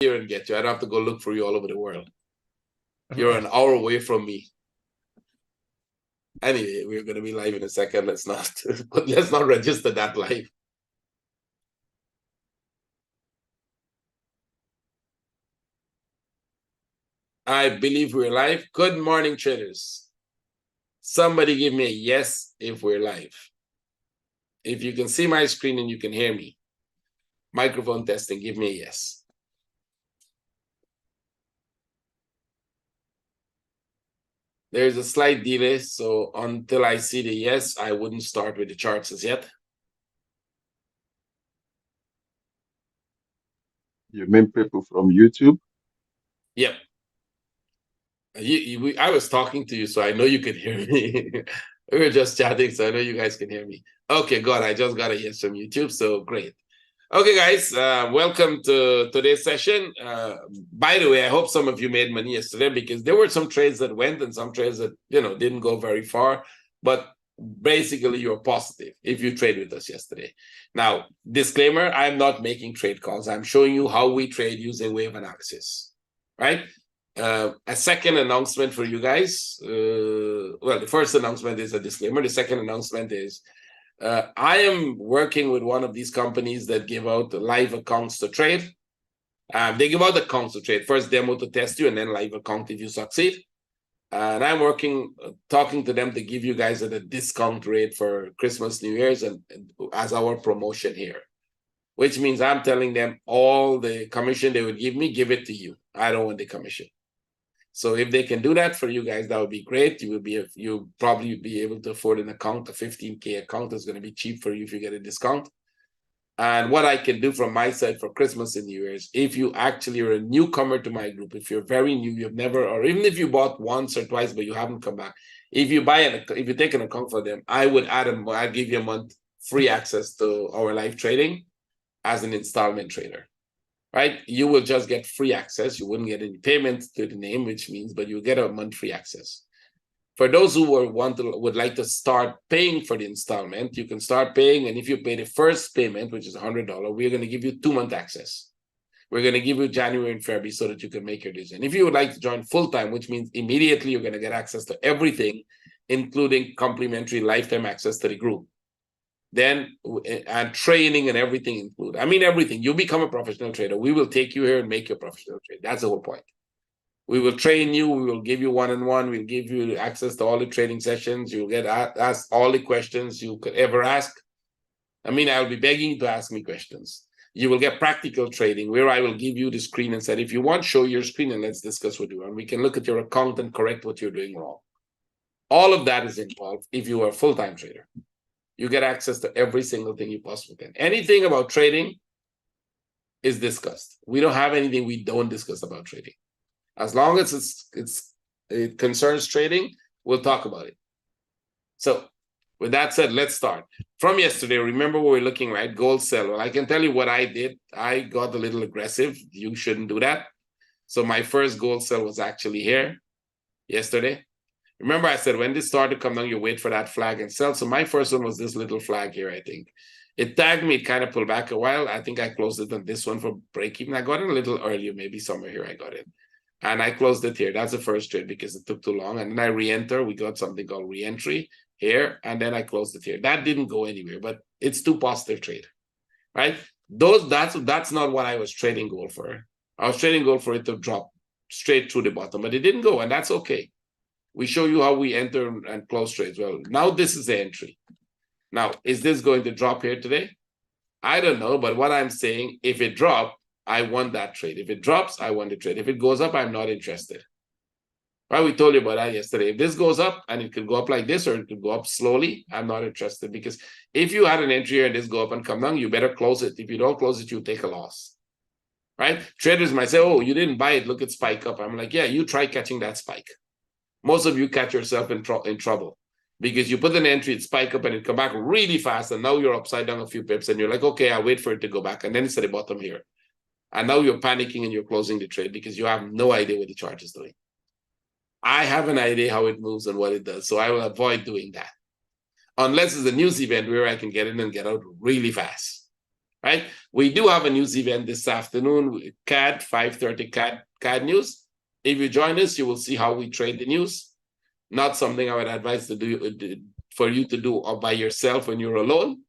here and get you. I don't have to go look for you all over the world. You're an hour away from me. Anyway, we're going to be live in a second. Let's not register that live. I believe we're live. Good morning, traders. Somebody give me a yes if we're live. If you can see my screen and you can hear me. Microphone testing, give me a yes. There's a slight delay, so until I see the yes, I wouldn't start with the charts as yet. You mean people from YouTube? Yep. I was talking to you, so I know you could hear me. We were just chatting, so I know you guys can hear me. Okay, good. I just got a yes from YouTube, so great. Okay, guys, welcome to today's session. By the way, I hope some of you made money yesterday because there were some trades that went and some trades that, didn't go very far. But basically, you're positive if you trade with us yesterday. Now, disclaimer, I'm not making trade calls. I'm showing you how we trade using wave analysis, right? A second announcement for you guys. Well, the first announcement is a disclaimer. The second announcement is I am working with one of these companies that give out live accounts to trade. They give out accounts to trade. First demo to test you and then live account if you succeed. And I'm talking to them to give you guys at a discount rate for Christmas, New Year's, and as our promotion here. Which means I'm telling them all the commission they would give me, give it to you. I don't want the commission. So if they can do that for you guys, that would be great. You'll probably be able to afford an account. A 15K account is going to be cheap for you if you get a discount. And what I can do from my side for Christmas and New Year's, if you actually are a newcomer to my group, if you're very new, you've never, or even if you bought once or twice but you haven't come back, if you take an account for them, I'd give you a month free access to our live trading as an installment trader. Right? You will just get free access. You wouldn't get any payment to the name, but you get a month free access. For those who would like to start paying for the installment, you can start paying. And if you pay the first payment, which is $100, we're going to give you 2-month access. We're going to give you January and February so that you can make your decision. If you would like to join full-time, which means immediately you're going to get access to everything, including complimentary lifetime access to the group. Then and training and everything included. I mean, everything. You become a professional trader. We will take you here and make you a professional trader. That's the whole point. We will train you. We will give you one-on-one. We'll give you access to all the training sessions. You'll get asked all the questions you could ever ask. I mean, I'll be begging you to ask me questions. You will get practical trading where I will give you the screen and say, if you want, show your screen and let's discuss what you want. We can look at your account and correct what you're doing wrong. All of that is involved if you are a full-time trader. You get access to every single thing you possibly can. Anything about trading is discussed. We don't have anything we don't discuss about trading. As long as it concerns trading, we'll talk about it. So with that said, let's start. From yesterday, remember we were looking, right? Gold sell. Well, I can tell you what I did. I got a little aggressive. You shouldn't do that. So my first gold sell was actually here yesterday. Remember I said when this started to come down, you wait for that flag and sell. So my first one was this little flag here, I think. It tagged me, it kind of pulled back a while. I think I closed it on this one for break even. I got it a little earlier, maybe somewhere here I got it. And I closed it here. That's the first trade because it took too long. And then I re-enter. We got something called re-entry here. And then I closed it here. That didn't go anywhere, but it's too positive trade, right? That's not what I was trading gold for. I was trading gold for it to drop straight through the bottom, but it didn't go, and that's okay. We show you how we enter and close trades. Well, now this is the entry. Now, is this going to drop here today? I don't know, but what I'm saying, if it drops, I want that trade. If it drops, I want the trade. If it goes up, I'm not interested. Right? We told you about that yesterday. If this goes up, and it could go up like this, or it could go up slowly, I'm not interested. Because if you had an entry here and this go up and come down, you better close it. If you don't close it, you take a loss. Right? Traders might say, oh, you didn't buy it. Look at spike up. I'm like, yeah, you try catching that spike. Most of you catch yourself in trouble because you put an entry, it spike up and it come back really fast. And now you're upside down a few pips and you're like, okay, I'll wait for it to go back. And then it's at the bottom here. And now you're panicking and you're closing the trade because you have no idea what the chart is doing. I have an idea how it moves and what it does. So I will avoid doing that. Unless it's a news event where I can get in and get out really fast. right? We do have a news event this afternoon, CAD, 5:30 CAD news. If you join us, you will see how we trade the news. Not something I would advise to do for you to do or by yourself when you're alone.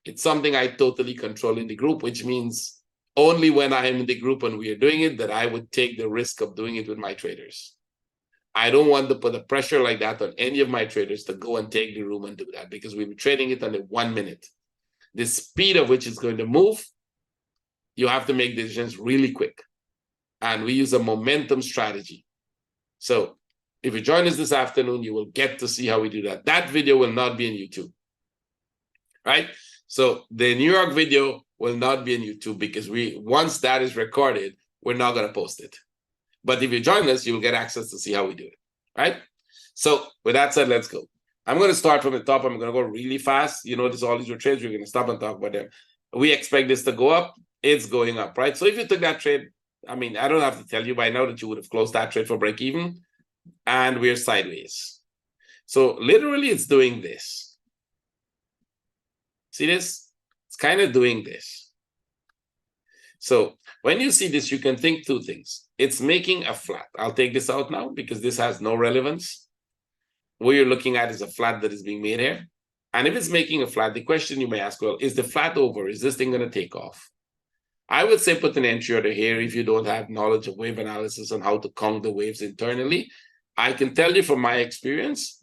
It's something I totally control in the group, which means only when I am in the group and we are doing it that I would take the risk of doing it with my traders. I don't want to put a pressure like that on any of my traders to go and take the room and do that, because we'll be trading it under 1 minute. The speed of which it's going to move, you have to make decisions really quick. And we use a momentum strategy. So if you join us this afternoon, you will get to see how we do that. That video will not be on YouTube, right? So the New York video will not be on YouTube, because once that is recorded, we're not going to post it. But if you join us, you'll get access to see how we do it, right? So with that said, let's go. I'm going to start from the top. I'm going to go really fast. You notice all these trades, we're going to stop and talk about them. We expect this to go up. It's going up, right? So if you took that trade, I mean, I don't have to tell you by now that you would have closed that trade for break even, and we're sideways. So literally it's doing this. See this? It's kind of doing this. So when you see this, you can think two things. It's making a flat. I'll take this out now because this has no relevance. What you're looking at is a flat that is being made here. And if it's making a flat, the question you may ask, well, is the flat over? Is this thing going to take off? I would say put an entry order here if you don't have knowledge of wave analysis on how to count the waves internally. I can tell you from my experience,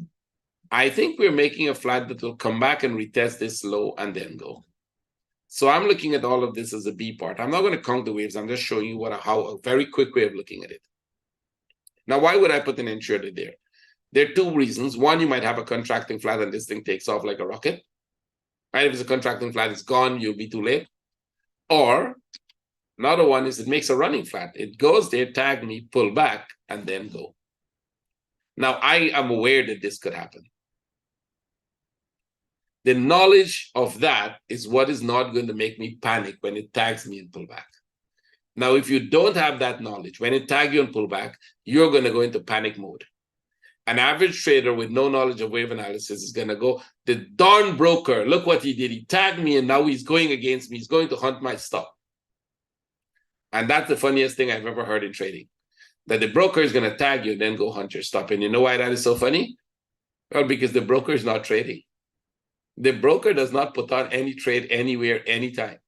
I think we're making a flat that will come back and retest this low and then go. So I'm looking at all of this as a B part. I'm not going to count the waves. I'm just showing you how a very quick way of looking at it. Now, why would I put an entry order there? There are two reasons. One, you might have a contracting flat and this thing takes off like a rocket. Right? If it's a contracting flat, it's gone. You'll be too late. Or another one is it makes a running flat. It goes there, tag me, pull back, and then go. Now, I am aware that this could happen. The knowledge of that is what is not going to make me panic when it tags me and pull back. Now, if you don't have that knowledge, when it tags you and pull back, you're going to go into panic mode. An average trader with no knowledge of wave analysis is going to go, the darn broker, look what he did. He tagged me and now he's going against me. He's going to hunt my stop. And that's the funniest thing I've ever heard in trading, that the broker is going to tag you and then go hunt your stop. And you know why that is so funny? Well, because the broker is not trading. The broker does not put on any trade anywhere, anytime.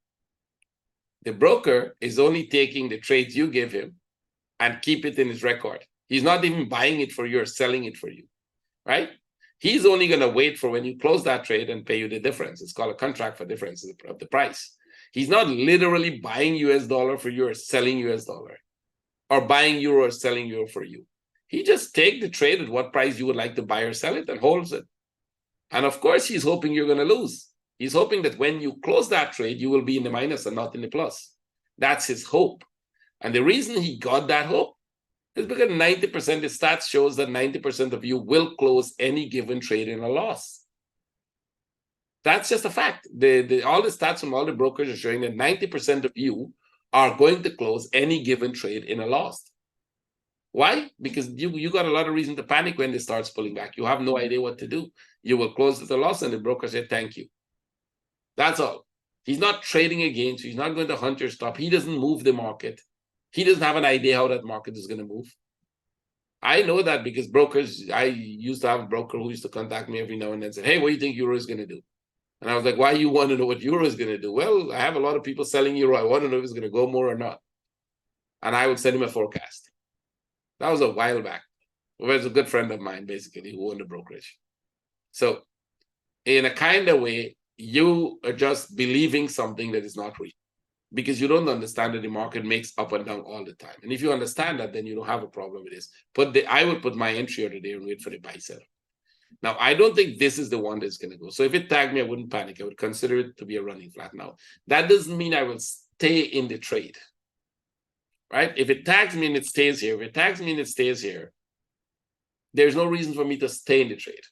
The broker is only taking the trades you give him and keep it in his record. He's not even buying it for you or selling it for you, right? He's only going to wait for when you close that trade and pay you the difference. It's called a contract for difference of the price. He's not literally buying US dollar for you or selling US dollar, or buying euro or selling euro for you. He just takes the trade at what price you would like to buy or sell it and holds it. And of course, he's hoping you're going to lose. He's hoping that when you close that trade, you will be in the minus and not in the plus. That's his hope. And the reason he got that hope is because 90%, the stats shows that 90% of you will close any given trade in a loss. That's just a fact. All the stats from all the brokers are showing that 90% of you are going to close any given trade in a loss. Why? Because you got a lot of reason to panic when it starts pulling back. You have no idea what to do. You will close at a loss and the broker said, thank you. That's all. He's not trading against you. He's not going to hunt your stop. He doesn't move the market. He doesn't have an idea how that market is going to move. I know that because brokers, I used to have a broker who used to contact me every now and then and say, hey, what do you think euro is going to do? And I was like, why you want to know what euro is going to do? Well, I have a lot of people selling euro. I want to know if it's going to go more or not. And I would send him a forecast. That was a while back. It was a good friend of mine, basically, who owned a brokerage. So in a kind of way, you are just believing something that is not real because you don't understand that the market makes up and down all the time. And if you understand that, then you don't have a problem with this. I would put my entry order there and wait for the buy sell. Now, I don't think this is the one that's going to go. So if it tagged me, I wouldn't panic. I would consider it to be a running flat. Now, that doesn't mean I will stay in the trade, right? If it tags me and it stays here, if it tags me and it stays here, there's no reason for me to stay in the trade.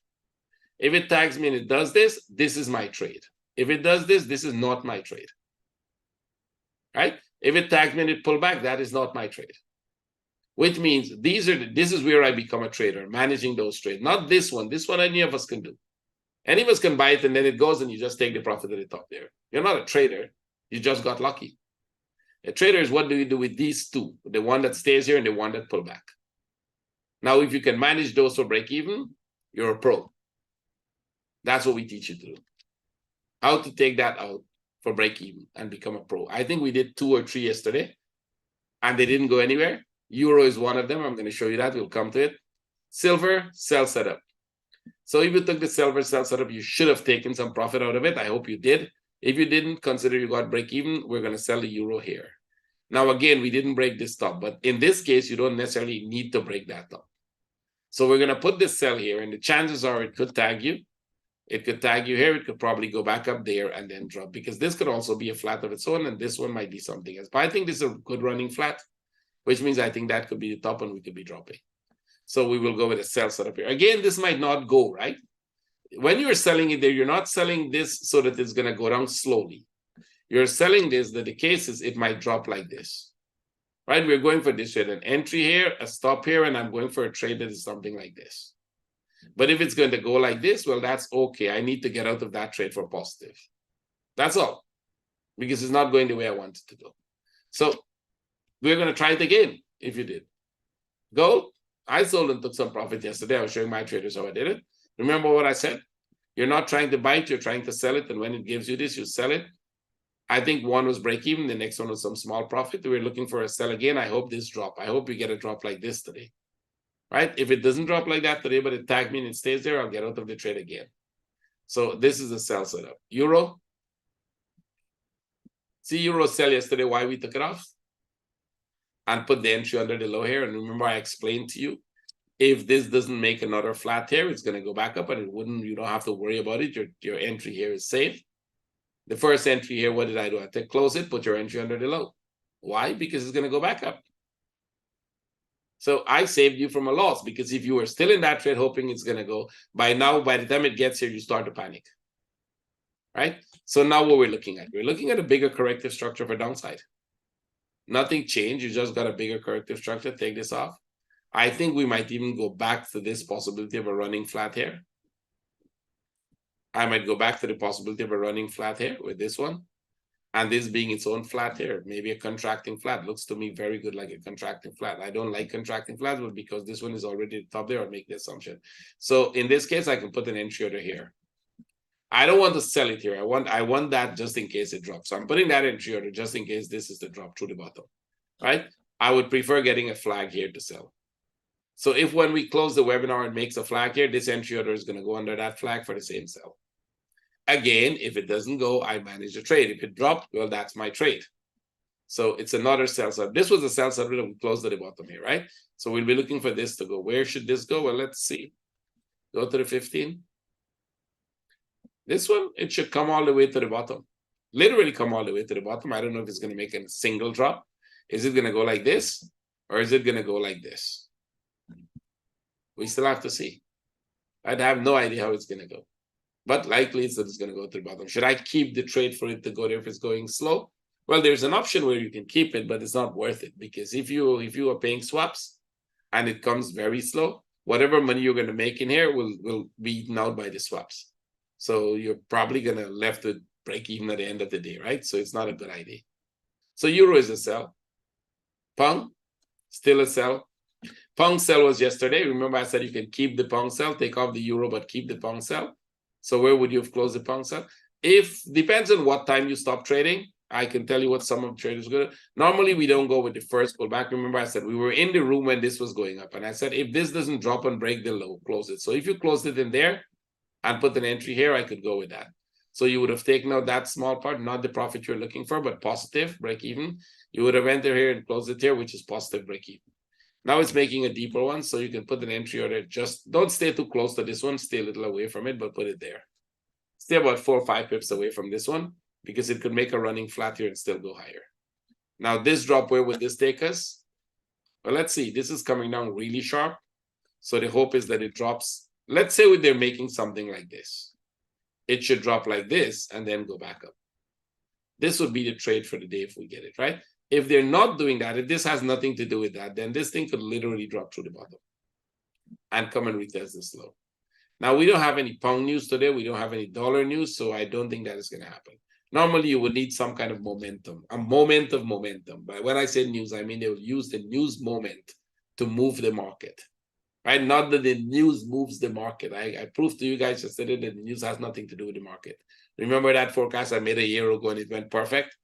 If it tags me and it does this, this is my trade. If it does this, this is not my trade, right? If it tags me and it pull back, that is not my trade. Which means this is where I become a trader, managing those trades. Not this one. This one any of us can do. Any of us can buy it and then it goes and you just take the profit at the top there. You're not a trader. You just got lucky. A trader is, what do you do with these two? The one that stays here and the one that pull back. Now, if you can manage those for break even, you're a pro. That's what we teach you to do. How to take that out for break even and become a pro. I think we did 2 or 3 yesterday and they didn't go anywhere. Euro is one of them. I'm going to show you that. We'll come to it. Silver, sell setup. So if you took the silver sell setup, you should have taken some profit out of it. I hope you did. If you didn't, consider you got break even. We're going to sell the euro here. Now, again, we didn't break this top, but in this case, you don't necessarily need to break that top. So we're going to put this sell here, and the chances are it could tag you. It could tag you here. It could probably go back up there and then drop, because this could also be a flat of its own, and this one might be something else. But I think this is a good running flat, which means I think that could be the top and we could be dropping. So we will go with a sell setup here. Again, this might not go, right? When you're selling it there, you're not selling this so that it's going to go down slowly. You're selling this that the case is it might drop like this, right? We're going for this trade, an entry here, a stop here, and I'm going for a trade that is something like this. But if it's going to go like this, well, that's okay. I need to get out of that trade for positive. That's all, because it's not going the way I want it to go. So we're going to try it again if you did. Gold, I sold and took some profit yesterday. I was showing my traders how I did it. Remember what I said? You're not trying to buy it, you're trying to sell it. And when it gives you this, you sell it. I think one was break even. The next one was some small profit. We're looking for a sell again. I hope this drop. I hope we get a drop like this today, right? If it doesn't drop like that today, but it tagged me and it stays there, I'll get out of the trade again. So this is a sell setup. Euro. See euro sell yesterday, why we took it off? And put the entry under the low here. And remember, I explained to you, if this doesn't make another flat here, it's going to go back up and it wouldn't, you don't have to worry about it. Your entry here is safe. The first entry here, what did I do? I said, close it, put your entry under the low. Why? Because it's going to go back up. So I saved you from a loss, because if you were still in that trade hoping it's going to go, by now, by the time it gets here, you start to panic. Right? So now what we're looking at a bigger corrective structure for downside. Nothing changed. You just got a bigger corrective structure. Take this off. I think we might even go back to this possibility of a running flat here. I might go back to the possibility of a running flat here with this one, and this being its own flat here, maybe a contracting flat. Looks to me very good like a contracting flat. I don't like contracting flats, but because this one is already the top there, I'll make the assumption. So in this case, I can put an entry order here. I don't want to sell it here. I want that just in case it drops. So I'm putting that entry order just in case this is the drop through the bottom, right? I would prefer getting a flag here to sell. So if when we close the webinar, it makes a flag here, this entry order is going to go under that flag for the same sell. Again, if it doesn't go, I manage the trade. If it dropped, well, that's my trade. So it's another sell side. This was a sell side that we closed at the bottom here, right? So we'll be looking for this to go. Where should this go? Well, let's see. Go to the 15. This one, it should come all the way to the bottom. Literally come all the way to the bottom. I don't know if it's going to make a single drop. Is it going to go like this? Or is it going to go like this? We still have to see. I'd have no idea how it's going to go. But likely it's that it's going to go to the bottom. Should I keep the trade for it to go there if it's going slow? Well, there's an option where you can keep it, but it's not worth it, because if you are paying swaps and it comes very slow, whatever money you're going to make in here will be eaten out by the swaps. So you're probably going to left with break even at the end of the day, right? So it's not a good idea. So euro is a sell. Pound, still a sell. Pound sell was yesterday. Remember I said you can keep the pound sell, take off the euro, but keep the pound sell. So where would you have closed the pound sell? If depends on what time you stop trading. I can tell you what some of the traders go. Normally we don't go with the first pullback. Remember I said we were in the room when this was going up, and I said if this doesn't drop and break the low, close it. So if you closed it in there and put an entry here, I could go with that. So you would have taken out that small part, not the profit you're looking for, but positive break even. You would have entered here and closed it here, which is positive break even. Now it's making a deeper one, so you can put an entry order. Just don't stay too close to this one. Stay a little away from it, but put it there. Stay about 4 or 5 pips away from this one, because it could make a running flat here and still go higher. Now this drop, where would this take us? Well, let's see. This is coming down really sharp. So the hope is that it drops. Let's say they're making something like this. It should drop like this and then go back up. This would be the trade for the day if we get it, right? If they're not doing that, if this has nothing to do with that, then this thing could literally drop through the bottom and come and retest this low. Now, we don't have any pound news today. We don't have any dollar news, so I don't think that is going to happen. Normally, you would need some kind of momentum, a moment of momentum. But when I say news, I mean they will use the news moment to move the market, right? Not that the news moves the market. I proved to you guys yesterday that the news has nothing to do with the market. Remember that forecast I made a year ago and it went perfect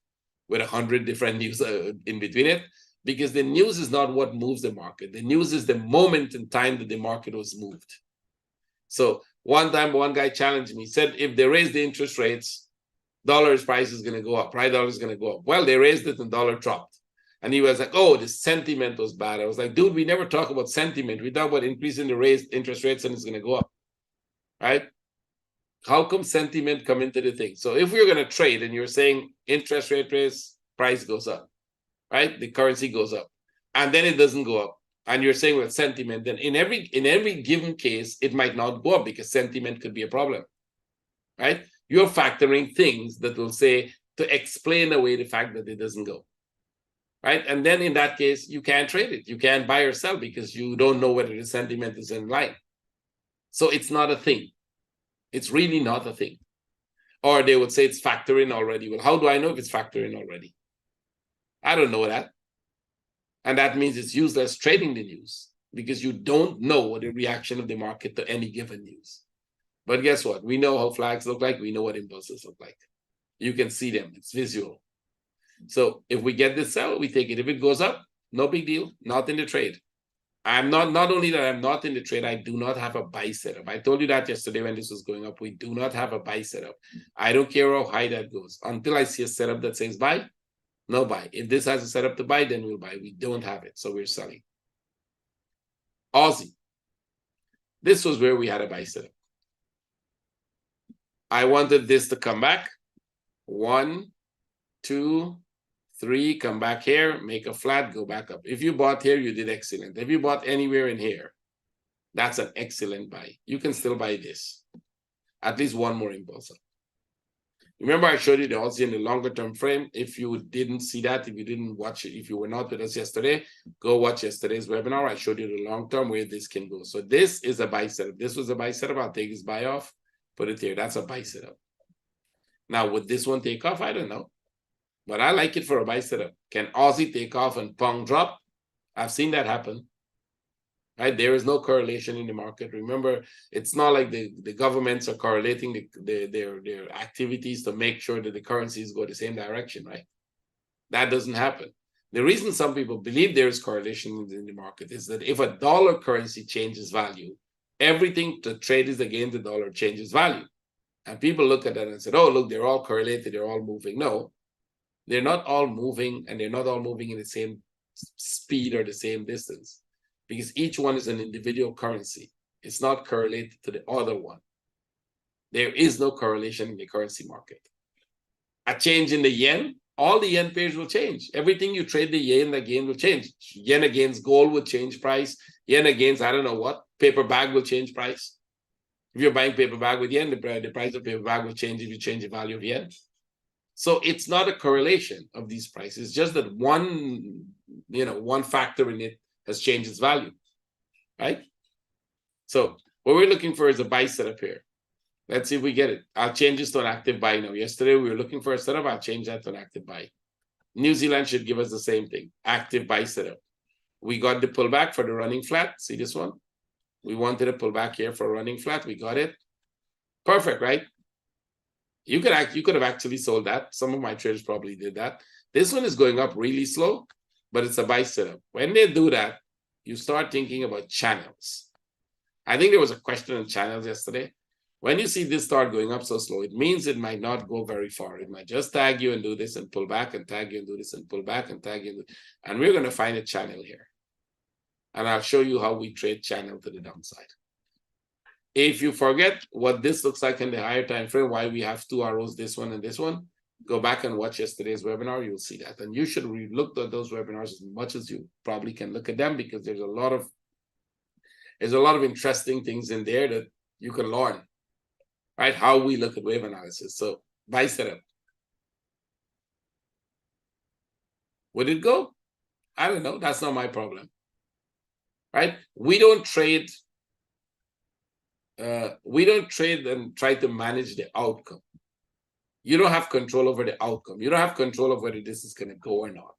with 100 different news in between it? Because the news is not what moves the market. The news is the moment in time that the market was moved. So one time, one guy challenged me, said, if they raise the interest rates, dollar's price is going to go up, right? Dollar is going to go up. Well, they raised it and dollar dropped. And he was like, oh, the sentiment was bad. I was like, dude, we never talk about sentiment. We talk about increasing the raised interest rates and it's going to go up, right? How come sentiment come into the thing? So if we're going to trade and you're saying interest rate raise, price goes up, right? The currency goes up and then it doesn't go up. And you're saying with sentiment, then in every given case, it might not go up because sentiment could be a problem, right? You're factoring things that will say to explain away the fact that it doesn't go, right? And then in that case, you can't trade it. You can't buy or sell because you don't know whether the sentiment is in line. So it's not a thing. It's really not a thing. Or they would say it's factoring already. Well, how do I know if it's factoring already? I don't know that. And that means it's useless trading the news because you don't know the reaction of the market to any given news. But guess what? We know how flags look like. We know what impulses look like. You can see them. It's visual. So if we get this sell, we take it. If it goes up, no big deal. Not in the trade. I'm not only that I'm not in the trade, I do not have a buy setup. I told you that yesterday when this was going up. We do not have a buy setup. I don't care how high that goes. Until I see a setup that says buy, no buy. If this has a setup to buy, then we'll buy. We don't have it. So we're selling. Aussie. This was where we had a buy setup. I wanted this to come back. 1, 2, 3, come back here, make a flat, go back up. If you bought here, you did excellent. If you bought anywhere in here, that's an excellent buy. You can still buy this. At least one more impulse up. Remember, I showed you the Aussie in the longer term frame. If you didn't see that, if you didn't watch it, if you were not with us yesterday, go watch yesterday's webinar. I showed you the long term where this can go. So this is a buy setup. This was a buy setup. I'll take this buy off. Put it here. That's a buy setup. Now, would this one take off? I don't know. But I like it for a buy setup. Can Aussie take off and Pong drop? I've seen that happen. Right? There is no correlation in the market. Remember, it's not like the governments are correlating their activities to make sure that the currencies go the same direction, right? That doesn't happen. The reason some people believe there is correlation in the market is that if a dollar currency changes value, everything that trades against the dollar changes value. And people look at that and said, oh, look, they're all correlated, they're all moving. No, they're not all moving, and they're not all moving in the same speed or the same distance, because each one is an individual currency. It's not correlated to the other one. There is no correlation in the currency market. A change in the yen, all the yen pairs will change. Everything you trade the yen again will change. Yen against gold will change price. Yen against, I don't know what, paper bag will change price. If you're buying paper bag with yen, the price of paper bag will change if you change the value of yen. So it's not a correlation of these prices, just that one factor in it has changed its value, right? So what we're looking for is a buy setup here. Let's see if we get it. I'll change this to an active buy now. Yesterday we were looking for a setup. I'll change that to an active buy. New Zealand should give us the same thing, active buy setup. We got the pullback for the running flat. See this one? We wanted a pullback here for a running flat. We got it. Perfect, right? You could have actually sold that. Some of my traders probably did that. This one is going up really slow, but it's a buy setup. When they do that, you start thinking about channels. I think there was a question on channels yesterday. When you see this start going up so slow, it means it might not go very far. It might just tag you and do this and pull back and tag you and do this and pull back and tag you. And we're going to find a channel here. And I'll show you how we trade channel to the downside. If you forget what this looks like in the higher time frame, why we have two arrows, this one and this one, go back and watch yesterday's webinar. You'll see that. And you should look at those webinars as much as you probably can look at them, because there's a lot of interesting things in there that you can learn, right? How we look at wave analysis. So buy setup. Would it go? I don't know. That's not my problem, right? We don't trade and try to manage the outcome. You don't have control over the outcome. You don't have control of whether this is going to go or not,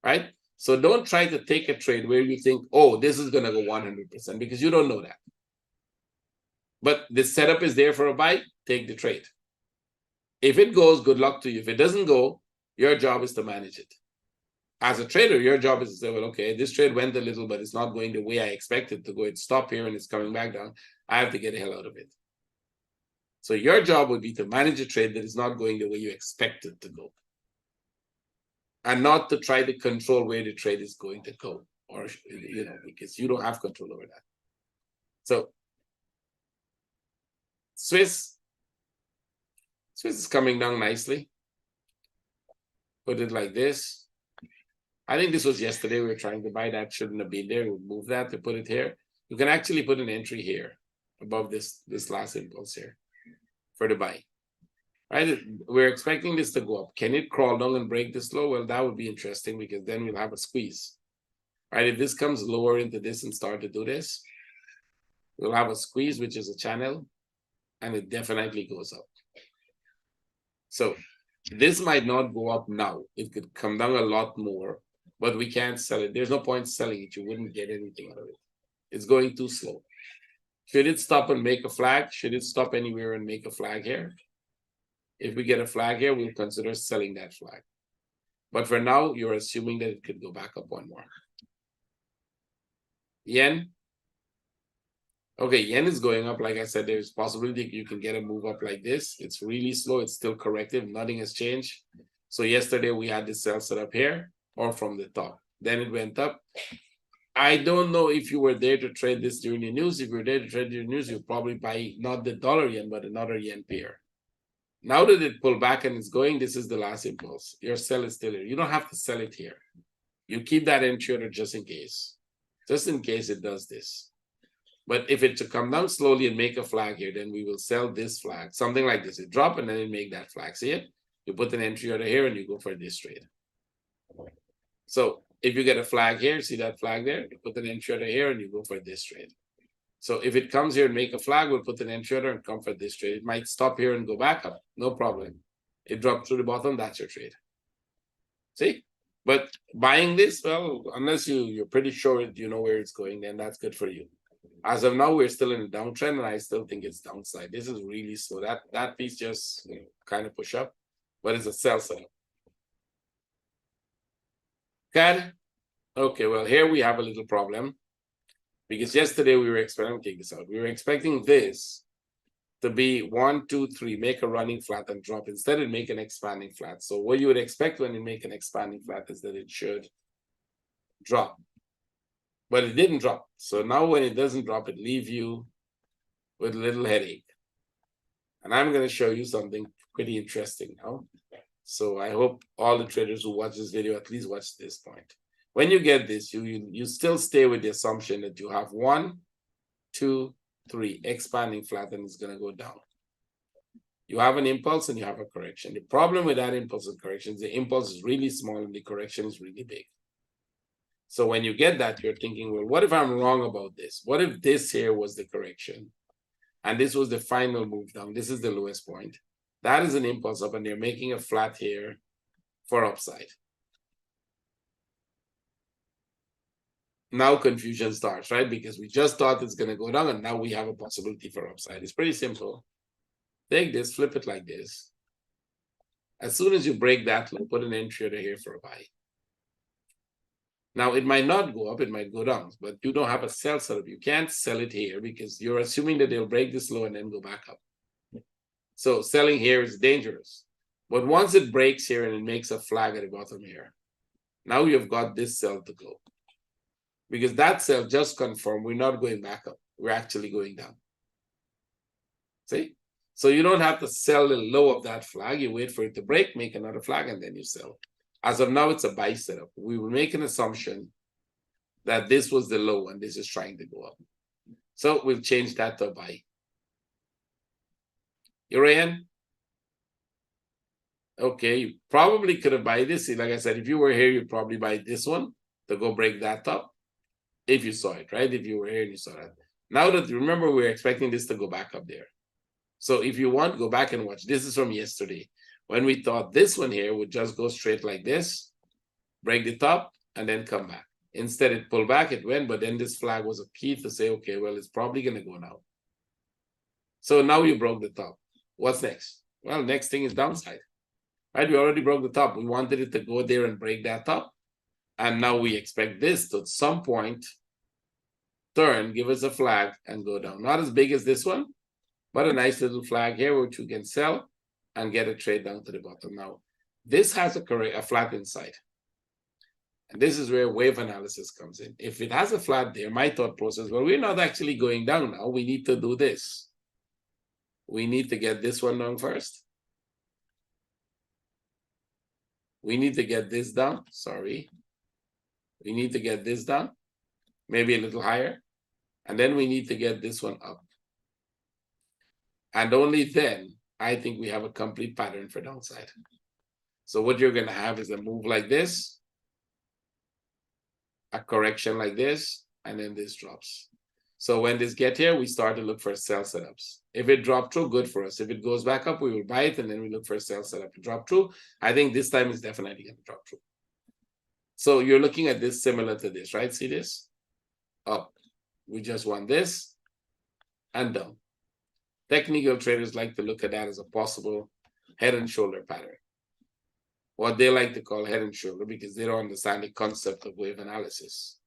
right? So don't try to take a trade where you think, oh, this is going to go 100%, because you don't know that. But the setup is there for a buy, take the trade. If it goes, good luck to you. If it doesn't go, your job is to manage it. As a trader, your job is to say, well, okay, this trade went a little, but it's not going the way I expected to go. It stopped here and it's coming back down. I have to get the hell out of it. So your job would be to manage a trade that is not going the way you expect it to go, and not to try to control where the trade is going to go, or, because you don't have control over that. So Swiss is coming down nicely. Put it like this. I think this was yesterday. We were trying to buy that. Shouldn't have been there. We'll move that to put it here. You can actually put an entry here above this last impulse here for the buy. Right? We're expecting this to go up. Can it crawl down and break this low? Well, that would be interesting, because then we'll have a squeeze. Right? If this comes lower into this and start to do this, we'll have a squeeze, which is a channel, and it definitely goes up. So this might not go up now. It could come down a lot more, but we can't sell it. There's no point selling it. You wouldn't get anything out of it. It's going too slow. Should it stop and make a flag? Should it stop anywhere and make a flag here? If we get a flag here, we'll consider selling that flag. But for now, you're assuming that it could go back up one more. Yen. Okay, yen is going up. Like I said, there's possibility you can get a move up like this. It's really slow. It's still corrective. Nothing has changed. So yesterday we had this sell set up here, or from the top. Then it went up. I don't know if you were there to trade this during the news. If you were there to trade during the news, you'll probably buy not the dollar yen, but another yen pair. Now that it pulled back and it's going, this is the last impulse. Your sell is still here. You don't have to sell it here. You keep that entry order just in case. Just in case it does this. But if it to come down slowly and make a flag here, then we will sell this flag. Something like this. It drop and then it make that flag. See it? You put an entry order here and you go for this trade. So if you get a flag here, see that flag there? You put an entry order here and you go for this trade. So if it comes here and make a flag, we'll put an entry order and come for this trade. It might stop here and go back up. No problem. It dropped through the bottom. That's your trade. See? But buying this, well, unless you're pretty sure you know where it's going, then that's good for you. As of now, we're still in a downtrend, and I still think it's downside. This is really slow. That piece just kind of push up, but it's a sell setup. CAD. Okay, well, here we have a little problem, because yesterday we were expecting, take this out. We were expecting this to be 1, 2, 3, make a running flat and drop. Instead, it make an expanding flat. So what you would expect when you make an expanding flat is that it should drop. But it didn't drop. So now when it doesn't drop, it leaves you with a little headache. And I'm going to show you something pretty interesting now. So I hope all the traders who watch this video at least watch this point. When you get this, you still stay with the assumption that you have 1, 2, 3 expanding flat, and it's going to go down. You have an impulse and you have a correction. The problem with that impulse and correction is the impulse is really small and the correction is really big. So when you get that, you're thinking, well, what if I'm wrong about this? What if this here was the correction and this was the final move down? This is the lowest point. That is an impulse up, and they're making a flat here for upside. Now confusion starts, right? Because we just thought it's going to go down, and now we have a possibility for upside. It's pretty simple. Take this, flip it like this. As soon as you break that, put an entry order here for a buy. Now, it might not go up, it might go down, but you don't have a sell setup. You can't sell it here because you're assuming that they'll break this low and then go back up. So selling here is dangerous. But once it breaks here and it makes a flag at the bottom here, now you've got this sell to go. Because that sell just confirmed we're not going back up. We're actually going down. See? So you don't have to sell the low of that flag. You wait for it to break, make another flag, and then you sell. As of now, it's a buy setup. We will make an assumption that this was the low and this is trying to go up. So we'll change that to a buy. Yen? Okay, you probably could have buy this. Like I said, if you were here, you'd probably buy this one to go break that top. If you saw it, right? If you were here and you saw that. Now that, remember, we're expecting this to go back up there. So if you want, go back and watch. This is from yesterday, when we thought this one here would just go straight like this, break the top, and then come back. Instead, it pulled back, it went, but then this flag was a key to say, okay, well, it's probably going to go now. So now you broke the top. What's next? Well, next thing is downside, right? We already broke the top. We wanted it to go there and break that top. And now we expect this to at some point turn, give us a flag, and go down. Not as big as this one, but a nice little flag here, which we can sell and get a trade down to the bottom. Now, this has a flat inside. And this is where wave analysis comes in. If it has a flat there, my thought process, well, we're not actually going down now. We need to do this. We need to get this one down first. We need to get this down. Sorry. We need to get this down, maybe a little higher. And then we need to get this one up. And only then, I think we have a complete pattern for downside. So what you're going to have is a move like this, a correction like this, and then this drops. So when this get here, we start to look for sell setups. If it dropped through, good for us. If it goes back up, we will buy it, and then we look for a sell setup to drop through. I think this time is definitely going to drop through. So you're looking at this similar to this, right? See this? Up. We just want this and down. Technical traders like to look at that as a possible head and shoulder pattern. What they like to call head and shoulder, because they don't understand the concept of wave analysis.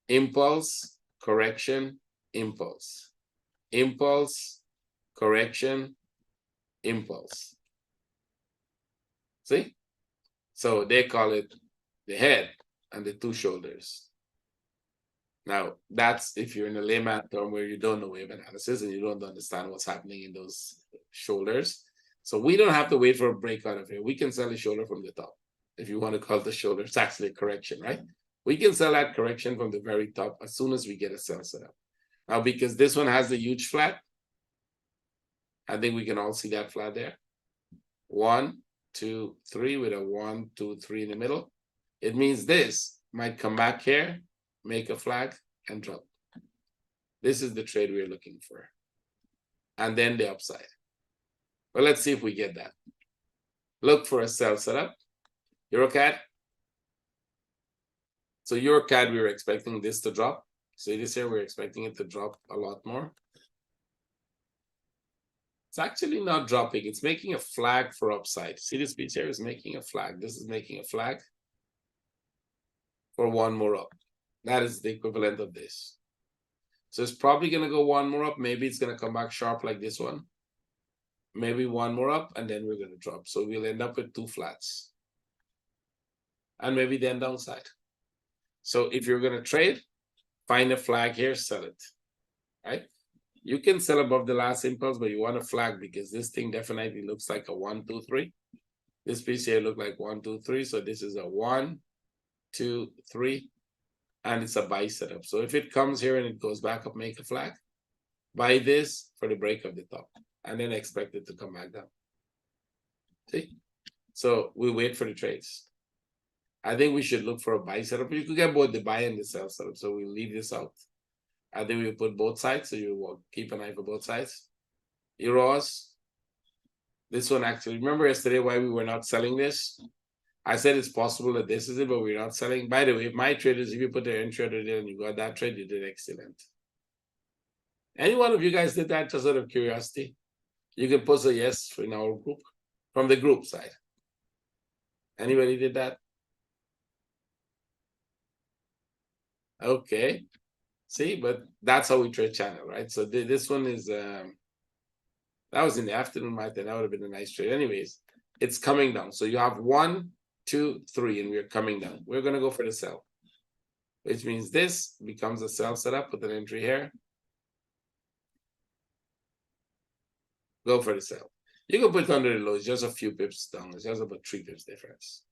Impulse, correction, impulse. Impulse, correction, impulse. See? So they call it the head and the two shoulders. Now, that's if you're in a layman term where you don't know wave analysis and you don't understand what's happening in those shoulders. So we don't have to wait for a breakout of here. We can sell a shoulder from the top. If you want to call the shoulder, it's actually a correction, right? We can sell that correction from the very top as soon as we get a sell set up. Now, because this one has the huge flat, I think we can all see that flat there. 1, 2, 3 with a 1, 2, 3 in the middle. It means this might come back here, make a flag, and drop. This is the trade we're looking for. And then the upside. Well, let's see if we get that. Look for a sell setup. EuroCAD. So EuroCAD, we were expecting this to drop. So this here, we're expecting it to drop a lot more. It's actually not dropping. It's making a flag for upside. See this piece here is making a flag. This is making a flag for one more up. That is the equivalent of this. So it's probably going to go one more up. Maybe it's going to come back sharp like this one. Maybe one more up, and then we're going to drop. So we'll end up with two flats. And maybe then downside. So if you're going to trade, find a flag here, sell it. Right? You can sell above the last impulse, but you want a flag because this thing definitely looks like a 1, 2, 3. This piece here look like 1, 2, 3. So this is a 1, 2, 3. And it's a buy setup. So if it comes here and it goes back up, make a flag. Buy this for the break of the top. And then expect it to come back down. See? So we wait for the trades. I think we should look for a buy setup. You could get both the buy and the sell setup. So we'll leave this out. I think we'll put both sides. So you will keep an eye for both sides. Euros. This one actually. Remember yesterday why we were not selling this? I said it's possible that this is it, but we're not selling. By the way, my traders, if you put the entry order there and you got that trade, you did excellent. Any one of you guys did that just out of curiosity? You can post a yes in our group, from the group side. Anybody did that? Okay. See, but that's how we trade channel, right? So this one is, that was in the afternoon, Mike, that would have been a nice trade. Anyways, it's coming down. So you have 1, 2, 3, and we're coming down. We're going to go for the sell, which means this becomes a sell setup with an entry here. Go for the sell. You can put under the low, it's just a few pips down. It's just about 3 pips difference.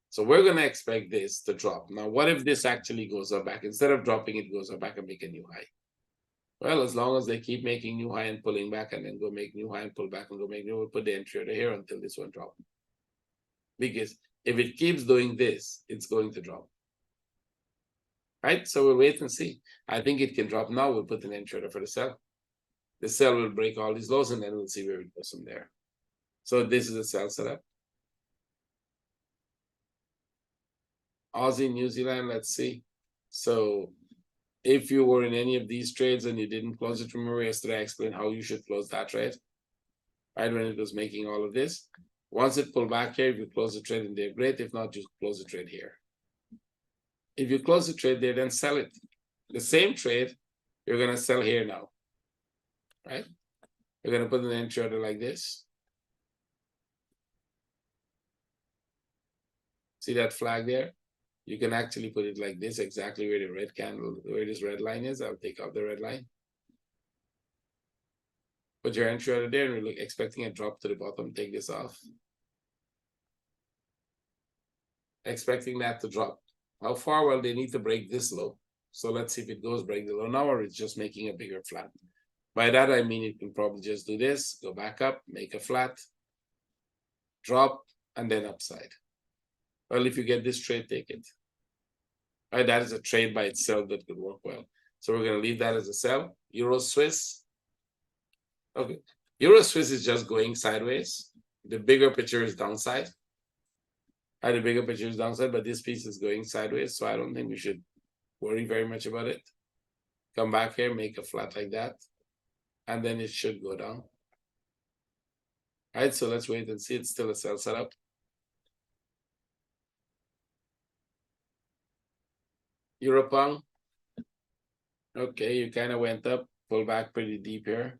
So we're going to expect this to drop. Now, what if this actually goes up back? Instead of dropping, it goes up back and make a new high. Well, as long as they keep making new high and pulling back and then go make new high and pull back and go make new, we'll put the entry over here until this one drops. Because if it keeps doing this, it's going to drop. Right? So we'll wait and see. I think it can drop now. We'll put an entry order for the sell. The sell will break all these lows, and then we'll see where it goes from there. So this is a sell setup. Aussie, New Zealand, let's see. So if you were in any of these trades and you didn't close it, remember yesterday I explained how you should close that trade, right? When it was making all of this. Once it pulled back here, if you close the trade in there, great. If not, just close the trade here. If you close the trade there, then sell it. The same trade, you're going to sell here now, right? You're going to put an entry order like this. See that flag there? You can actually put it like this, exactly where the red candle, where this red line is. I'll take out the red line. Put your entry order there, and we're expecting a drop to the bottom. Take this off. Expecting that to drop. How far? Well, they need to break this low. So let's see if it goes break the low now, or it's just making a bigger flat. By that, I mean it can probably just do this, go back up, make a flat, drop, and then upside. Well, if you get this trade, take it. All right, that is a trade by itself that could work well. So we're going to leave that as a sell. Euro Swiss. Okay. Euro Swiss is just going sideways. The bigger picture is downside. The bigger picture is downside, but this piece is going sideways. So I don't think we should worry very much about it. Come back here, make a flat like that. And then it should go down. All right, so let's wait and see. It's still a sell setup. Euro pound. Okay, you kind of went up, pull back pretty deep here.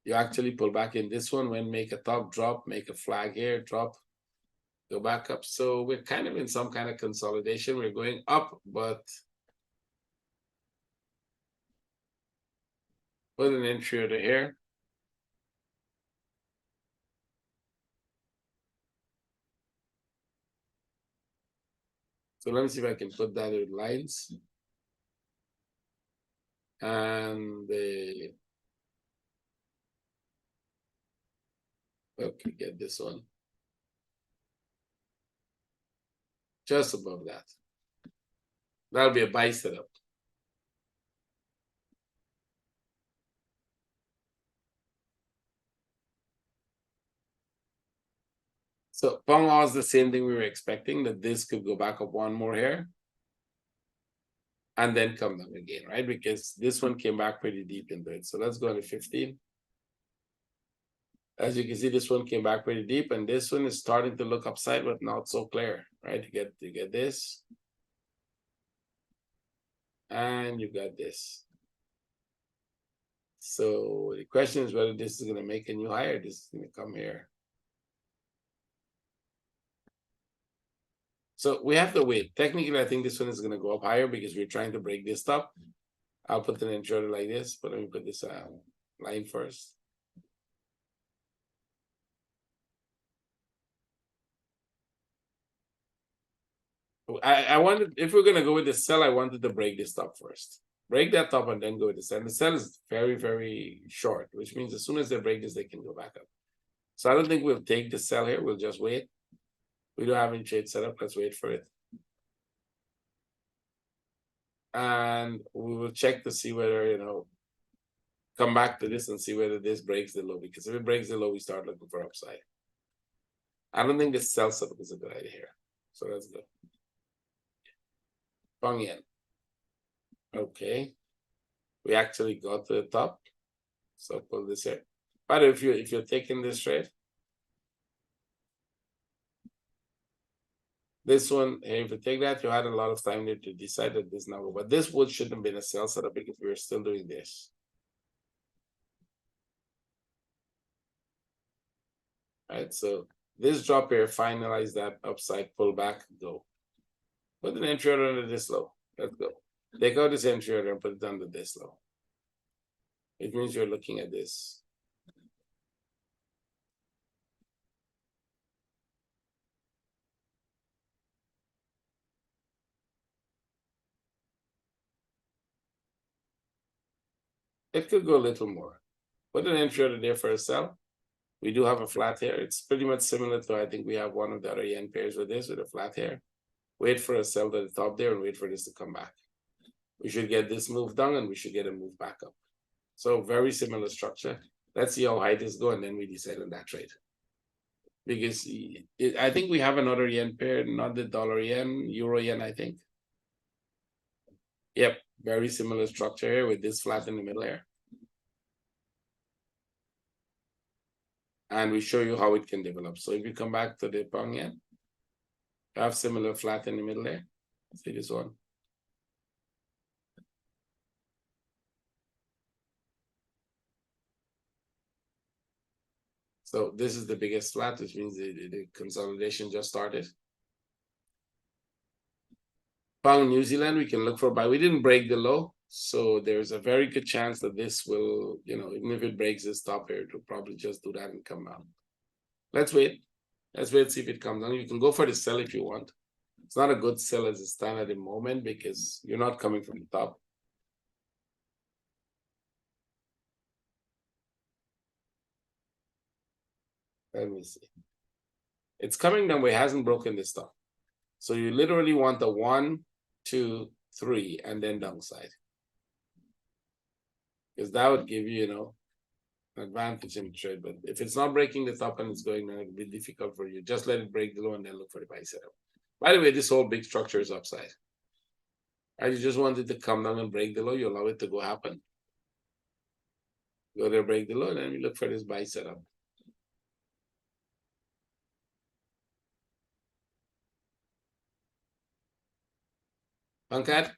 You actually pull back in this one when make a top drop, make a flag here, drop, go back up. So we're kind of in some kind of consolidation. We're going up, but put an entry order here. So let me see if I can put that in lines. And okay, get this one. Just above that. That'll be a buy setup. So Pong was the same thing we were expecting, that this could go back up one more here. And then come down again, right? Because this one came back pretty deep into it. So let's go to 15. As you can see, this one came back pretty deep, and this one is starting to look upside, but not so clear, right? You get this. And you got this. So the question is whether this is going to make a new high or this is going to come here. So we have to wait. Technically, I think this one is going to go up higher because we're trying to break this top. I'll put an entry order like this, but let me put this line first. I wanted, if we're going to go with the sell, I wanted to break this top first. Break that top and then go with the sell. And the sell is very, very short, which means as soon as they break this, they can go back up. So I don't think we'll take the sell here. We'll just wait. We don't have any trade set up. Let's wait for it. And we will check to see whether, come back to this and see whether this breaks the low. Because if it breaks the low, we start looking for upside. I don't think this sell setup is a good idea here. So let's go. Franc Yen. Okay. We actually got to the top. So pull this here. But if you're taking this trade, this one, if you take that, you had a lot of time there to decide that this number. But this would shouldn't have been a sell setup because we were still doing this. Right, so this drop here, finalize that upside, pull back, go. Put an entry order under this low. Let's go. Take out this entry order and put it under this low. It means you're looking at this. It could go a little more. Put an entry order there for a sell. We do have a flat here. It's pretty much similar to, I think we have one of the other yen pairs with this, with a flat here. Wait for a sell to the top there and wait for this to come back. We should get this move down and we should get a move back up. So very similar structure. Let's see how high this go, and then we decide on that trade. Because I think we have another yen pair, not the dollar yen, euro yen, I think. Yep, very similar structure here with this flat in the middle here. And we show you how it can develop. So if you come back to the pound yen, you have similar flat in the middle there. See this one. So this is the biggest flat, which means the consolidation just started. Pound New Zealand, we can look for buy. We didn't break the low, so there's a very good chance that this will, even if it breaks this top here, it will probably just do that and come down. Let's wait. Let's wait, see if it comes down. You can go for the sell if you want. It's not a good sell as a stand at the moment because you're not coming from the top. Let me see. It's coming down, but it hasn't broken this top. So you literally want a 1, 2, 3, and then downside. Because that would give you, an advantage in the trade. But if it's not breaking the top and it's going down, it'll be difficult for you. Just let it break the low and then look for the buy setup. By the way, this whole big structure is upside. I just wanted to come down and break the low. You allow it to go happen. Go there, break the low, and then we look for this buy setup. Pankad,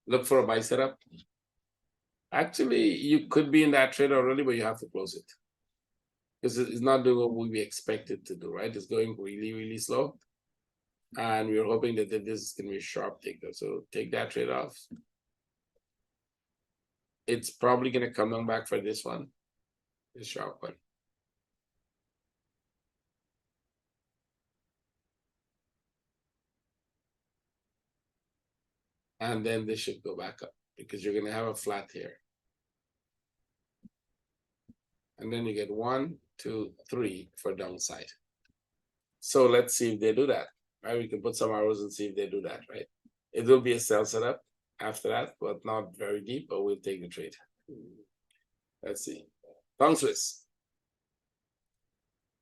look for a buy setup. Actually, you could be in that trade already, but you have to close it. Because it's not doing what we expected to do, right? It's going really, really slow. And we're hoping that this is going to be a sharp takeout. So take that trade off. It's probably going to come down back for this one, this sharp one. And then this should go back up because you're going to have a flat here. And then you get 1, 2, 3 for downside. So let's see if they do that. Right? We can put some arrows and see if they do that, right? It will be a sell setup after that, but not very deep, but we'll take the trade. Let's see. Pound Swiss.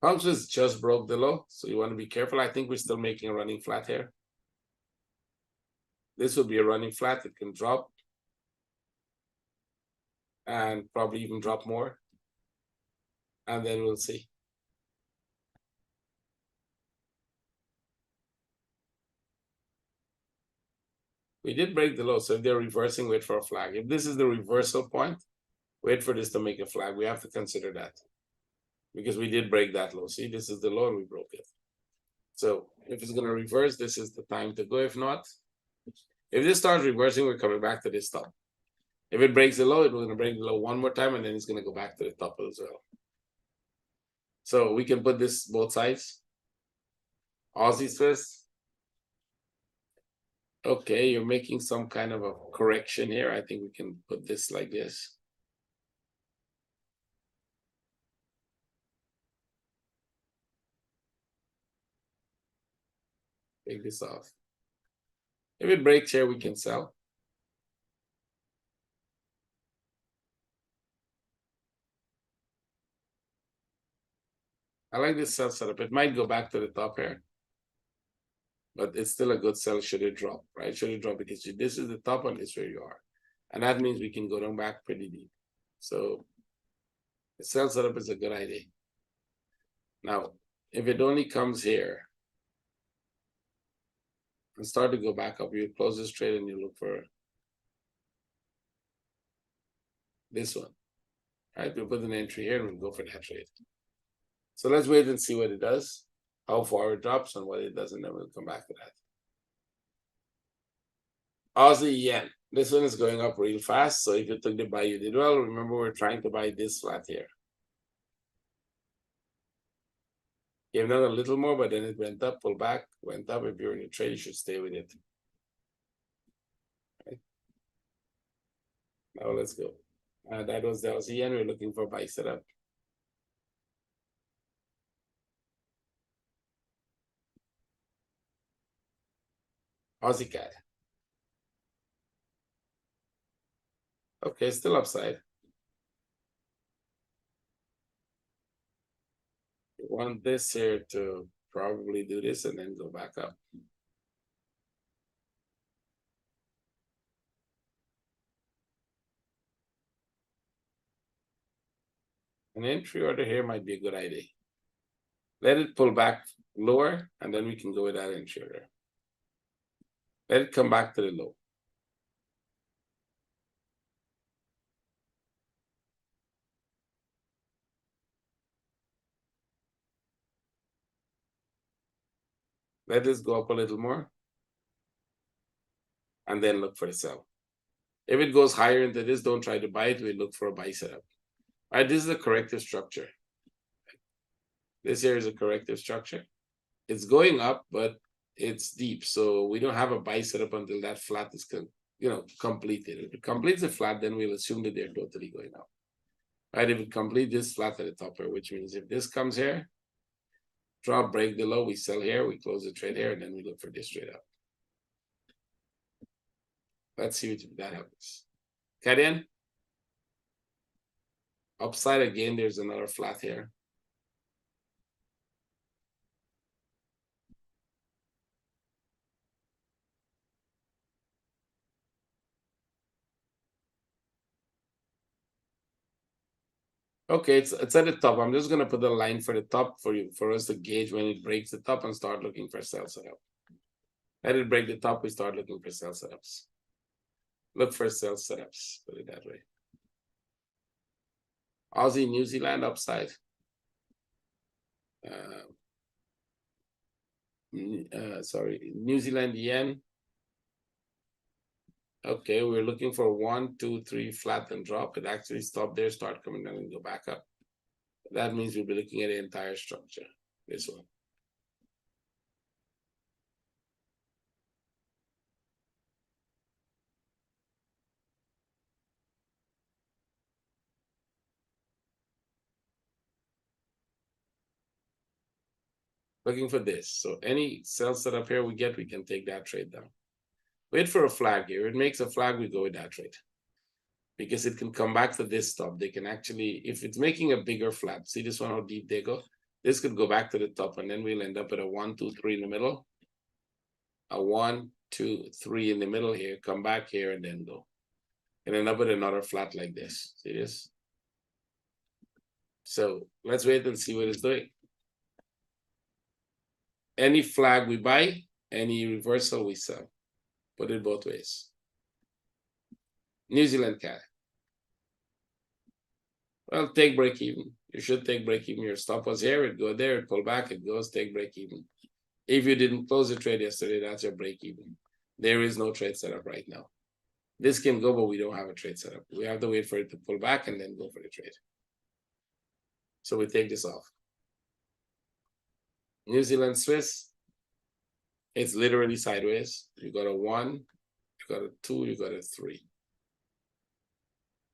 Pound Swiss just broke the low, so you want to be careful. I think we're still making a running flat here. This will be a running flat. It can drop and probably even drop more. And then we'll see. We did break the low, so if they're reversing, wait for a flag. If this is the reversal point, wait for this to make a flag. We have to consider that because we did break that low. See, this is the low and we broke it. So if it's going to reverse, this is the time to go. If not, if this starts reversing, we're coming back to this top. If it breaks the low, it's going to break the low one more time, and then it's going to go back to the top as well. So we can put this both sides. Aussie Swiss. Okay, you're making some kind of a correction here. I think we can put this like this. Take this off. If it breaks here, we can sell. I like this sell setup. It might go back to the top here, but it's still a good sell should it drop, right? Should it drop because this is the top and this is where you are. And that means we can go down back pretty deep. So the sell setup is a good idea. Now, if it only comes here and start to go back up, you close this trade and you look for this one, right? We'll put an entry here and we'll go for that trade. So let's wait and see what it does, how far it drops and what it does, and then we'll come back to that. Aussie yen. This one is going up real fast. So if you took the buy, you did well. Remember, we're trying to buy this flat here. Came down a little more, but then it went up, pulled back, went up. If you're in a trade, you should stay with it. Right. Now let's go. That was the Aussie yen. We're looking for buy setup. Aussie CAD. Okay, still upside. You want this here to probably do this and then go back up. An entry order here might be a good idea. Let it pull back lower, and then we can go with that entry order. Let it come back to the low. Let this go up a little more, and then look for the sell. If it goes higher into this, don't try to buy it. We look for a buy setup. All right, this is a corrective structure. This here is a corrective structure. It's going up, but it's deep, so we don't have a buy setup until that flat is completed. If it completes the flat, then we'll assume that they're totally going up. Right? If it completes this flat at the top here, which means if this comes here, drop, break the low, we sell here, we close the trade here, and then we look for this trade up. Let's see if that happens. Cut in. Upside again, there's another flat here. Okay, it's at the top. I'm just gonna put a line for the top for us to gauge when it breaks the top and start looking for sell setup. Let it break the top, we start looking for sell setups. Look for sell setups, put it that way. Aussie, New Zealand upside. Sorry, New Zealand yen. Okay, we're looking for 1, 2, 3 flat and drop. It actually stopped there, start coming down and go back up. That means we'll be looking at the entire structure. This one. Looking for this. So any sell setup here we get, we can take that trade down. Wait for a flag here. It makes a flag, we go with that trade. Because it can come back to this top. They can actually, if it's making a bigger flat, see this one, how deep they go? This could go back to the top, and then we'll end up at a 1, 2, 3 in the middle. A 1, 2, 3 in the middle here, come back here, and then go. And end up with another flat like this. See this? So let's wait and see what it's doing. Any flag we buy, any reversal we sell. Put it both ways. New Zealand CAD. Well, take break even. You should take break even. Your stop was here, it go there, it pull back, it goes, take break even. If you didn't close the trade yesterday, that's your break even. There is no trade setup right now. This can go, but we don't have a trade setup. We have to wait for it to pull back and then go for the trade. So we take this off. New Zealand Swiss. It's literally sideways. You got a 1, you got a 2, you got a 3.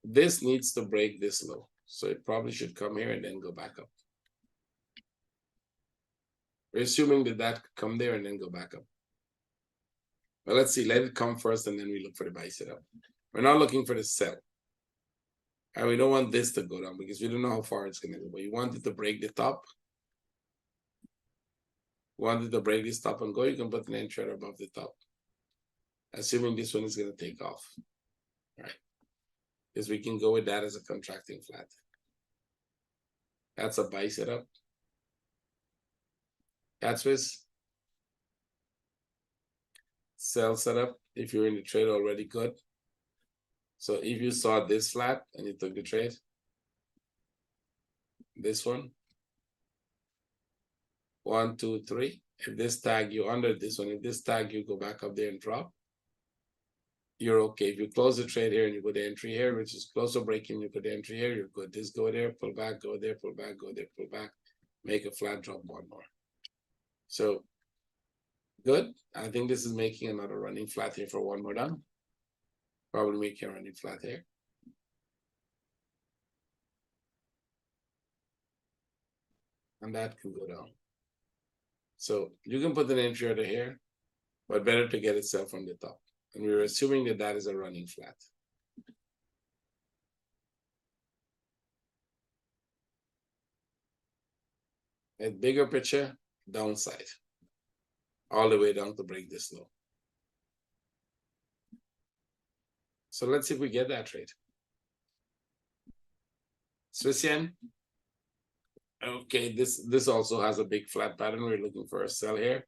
This needs to break this low. So it probably should come here and then go back up. We're assuming that that could come there and then go back up. Well, let's see. Let it come first and then we look for the buy setup. We're not looking for the sell. And we don't want this to go down because we don't know how far it's going to go. But you want it to break the top. Wanted to break this top and go, you can put an entry above the top. Assuming this one is going to take off. Right? Because we can go with that as a contracting flat. That's a buy setup. That's Swiss. Sell setup if you're in the trade already, good. So if you saw this flat and you took the trade, this one, 1, 2, 3. If this tag you under this one, if this tag you go back up there and drop, you're okay. If you close the trade here and you put the entry here, which is close to breaking, you put the entry here, you're good. This go there, pull back, go there, pull back, go there, pull back, make a flat drop, one more. So good. I think this is making another running flat here for one more down. Probably making a running flat here. And that can go down. So you can put an entry order here, but better to get it sell from the top. And we're assuming that that is a running flat. A bigger picture, downside. All the way down to break this low. So let's see if we get that trade. Swiss yen. Okay, this also has a big flat pattern. We're looking for a sell here.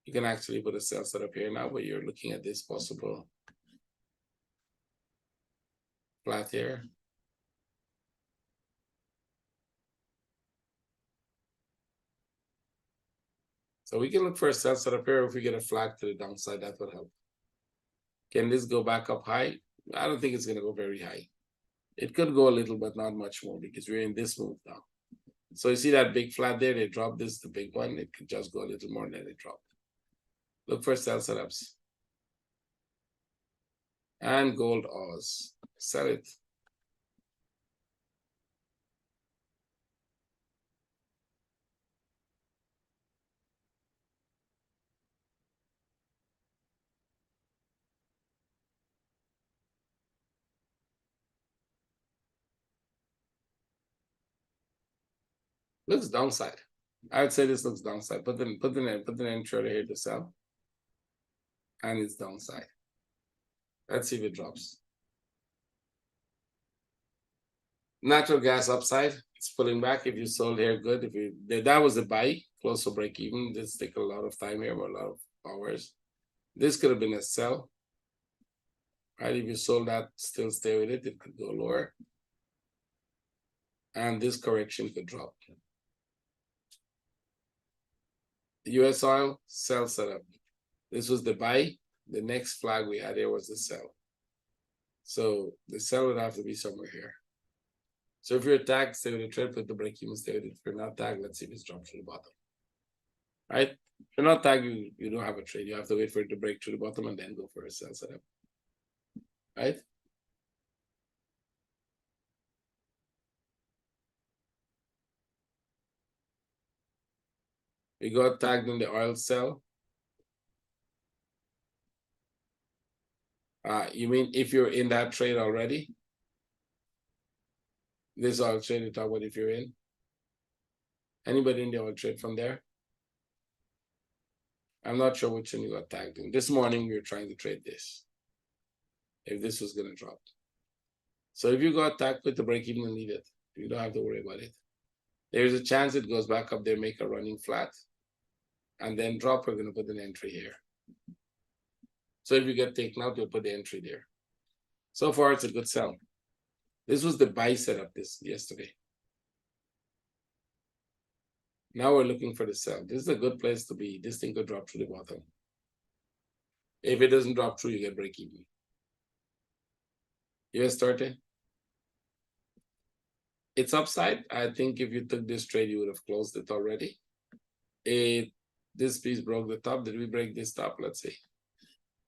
You can actually put a sell setup here now, but you're looking at this possible flat here. So we can look for a sell setup here. If we get a flag to the downside, that would help. Can this go back up high? I don't think it's going to go very high. It could go a little, but not much more because we're in this move now. So you see that big flat there? They dropped this, the big one. It could just go a little more, and then it dropped. Look for sell setups. And gold Oz. Sell it. Looks downside. I would say this looks downside. Put an entry here to sell. And it's downside. Let's see if it drops. Natural gas upside. It's pulling back. If you sold here, good. If you that was a buy, close to break even. This take a lot of time here, or a lot of hours. This could have been a sell. Right? If you sold that, still stay with it. It could go lower. And this correction could drop. US oil, sell setup. This was the buy. The next flag we had here was the sell. So the sell would have to be somewhere here. So if you're tagged, stay with the trade, put the break even, stay with it. If you're not tagged, let's see if it's dropped to the bottom. Right? If you're not tagged, you don't have a trade. You have to wait for it to break to the bottom and then go for a sell setup. Right? We got tagged in the oil sell. You mean if you're in that trade already? This oil trade, you talk about if you're in. Anybody in the oil trade from there? I'm not sure which one you got tagged in. This morning, we were trying to trade this. If this was going to drop. So if you got tagged, put the break even and leave it. You don't have to worry about it. There's a chance it goes back up there, make a running flat. And then drop, we're going to put an entry here. So if you get taken out, you'll put the entry there. So far, it's a good sell. This was the buy setup yesterday. Now we're looking for the sell. This is a good place to be. This thing could drop to the bottom. If it doesn't drop through, you get break even. US 30. It's upside. I think if you took this trade, you would have closed it already. This piece broke the top. Did we break this top? Let's see.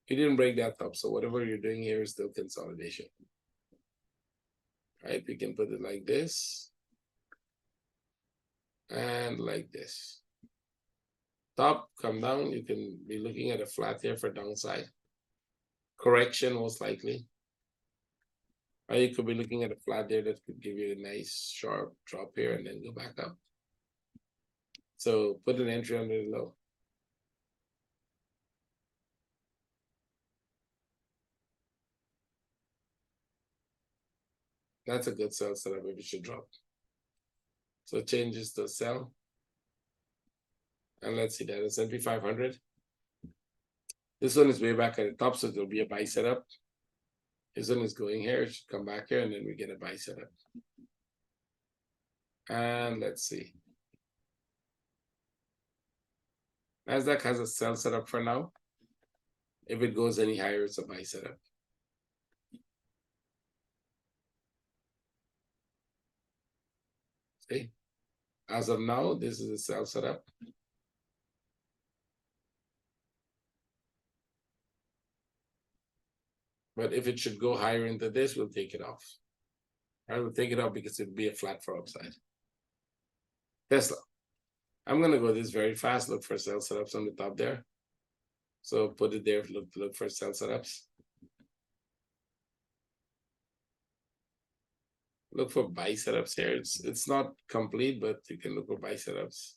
You didn't break that top. So whatever you're doing here is still consolidation. Right? We can put it like this. And like this. Top, come down. You can be looking at a flat here for downside. Correction, most likely. Or you could be looking at a flat there that could give you a nice sharp drop here and then go back up. So put an entry under the low. That's a good sell setup if it should drop. So changes to sell. And let's see that. S&P 500. This one is way back at the top, so there'll be a buy setup. This one is going here. It should come back here, and then we get a buy setup. And let's see. Nasdaq has a sell setup for now. If it goes any higher, it's a buy setup. See? As of now, this is a sell setup. But if it should go higher into this, we'll take it off. I will take it off because it'll be a flat for upside. Tesla. I'm going to go this very fast. Look for sell setups on the top there. So put it there. Look for sell setups. Look for buy setups here. It's not complete, but you can look for buy setups.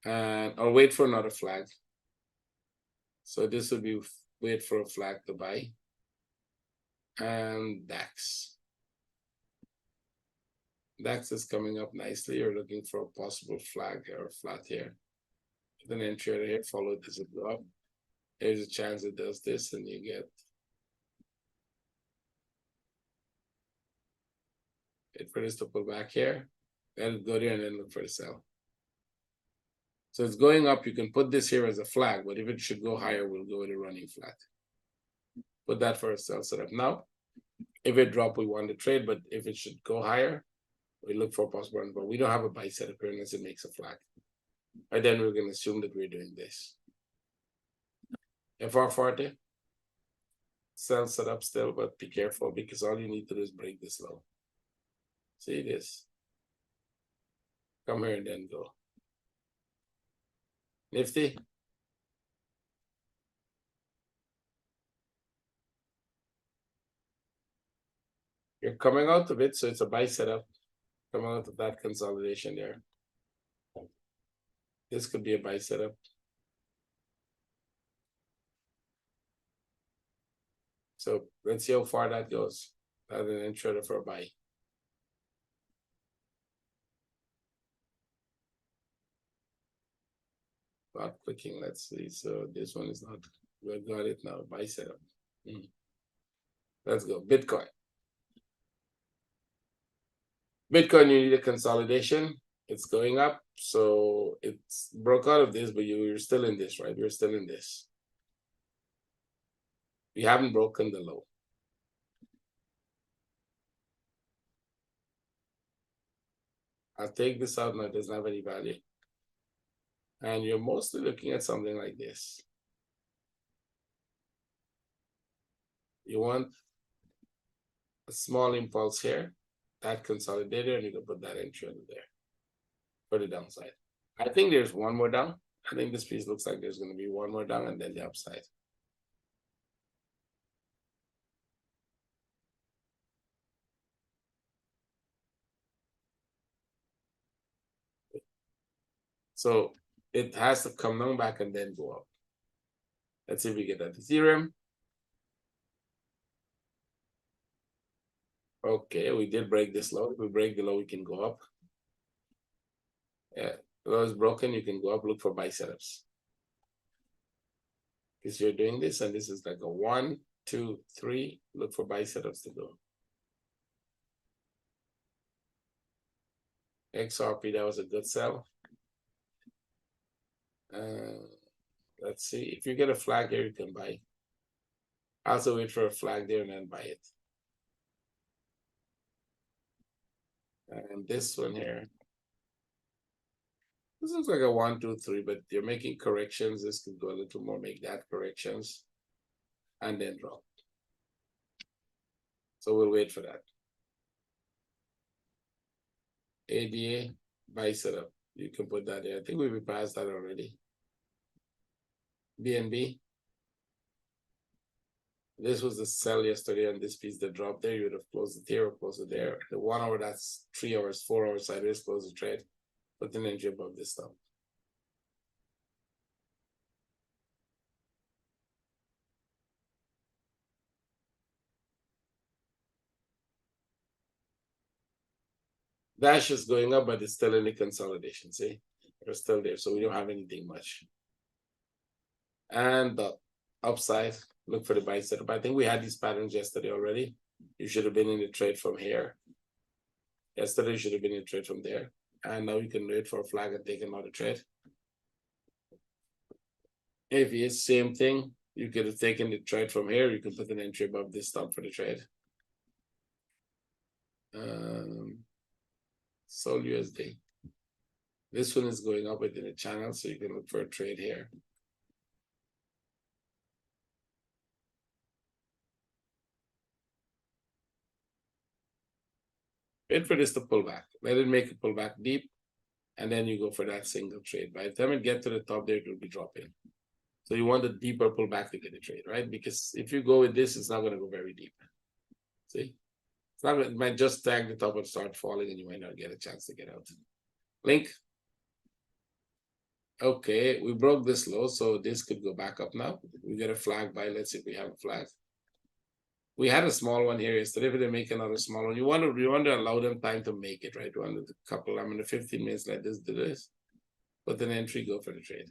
And I'll wait for another flag. So this would be wait for a flag to buy. And DAX. DAX is coming up nicely. You're looking for a possible flag or flat here. Then entry here, follow this go up. There's a chance it does this, and you get it for this to pull back here. Then go there and then look for the sell. So it's going up. You can put this here as a flag, but if it should go higher, we'll go with a running flat. Put that for a sell setup. Now, if it drop, we want to trade, but if it should go higher, we look for a possible run, but we don't have a buy setup here unless it makes a flag. And then we're going to assume that we're doing this. FR40, sell setup still, but be careful because all you need to do is break this low. See this? Come here and then go. Nifty. You're coming out of it, so it's a buy setup. Coming out of that consolidation there. This could be a buy setup. So let's see how far that goes. Rather than try for a buy. Not clicking. Let's see. So this one is not. We got it now. Buy setup. Let's go. Bitcoin. Bitcoin, you need a consolidation. It's going up. So it's broke out of this, but you're still in this, right? You're still in this. We haven't broken the low. I'll take this out now. It doesn't have any value. And you're mostly looking at something like this. You want a small impulse here, that consolidator, and you can put that entry under there for the downside. I think there's one more down. I think this piece looks like there's going to be one more down and then the upside. So it has to come down back and then go up. Let's see if we get that Ethereum. Okay, we did break this low. If we break the low, we can go up. Yeah, the low is broken. You can go up, look for buy setups. Because you're doing this, and this is like a 1, 2, 3. Look for buy setups to go. XRP, that was a good sell. Let's see. If you get a flag here, you can buy. Also wait for a flag there and then buy it. And this one here. This looks like a 1, 2, 3, but you're making corrections. This could go a little more, make that corrections. And then drop. So we'll wait for that. ADA, buy setup. You can put that there. I think we've passed that already. BNB. This was the sell yesterday on this piece that dropped there. You would have closed it here or closed it there. The 1 hour, that's 3 hours, 4 hours sideways, close the trade. Put an entry above this stuff. Dash is going up, but it's still in the consolidation. See, we're still there, so we don't have anything much. And the upside, look for the buy setup. I think we had these patterns yesterday already. You should have been in the trade from here. Yesterday, you should have been in the trade from there. And now you can wait for a flag and take another trade. If it's same thing, you could have taken the trade from here. You can put an entry above this stop for the trade. Sol USD. This one is going up within the channel, so you can look for a trade here. Wait for this to pull back. Let it make a pull back deep, and then you go for that single trade. By the time it gets to the top there, it will be dropping. So you want a deeper pullback to get a trade, right? Because if you go with this, it's not going to go very deep. See? It's not, it might just tag the top and start falling, and you might not get a chance to get out. Link. Okay, we broke this low, so this could go back up now. We get a flag by, let's see if we have a flag. We had a small one here yesterday, but they make another small one. You want to allow them time to make it, right? You want a couple, I'm in the 15 minutes like this, do this. Put an entry, go for the trade.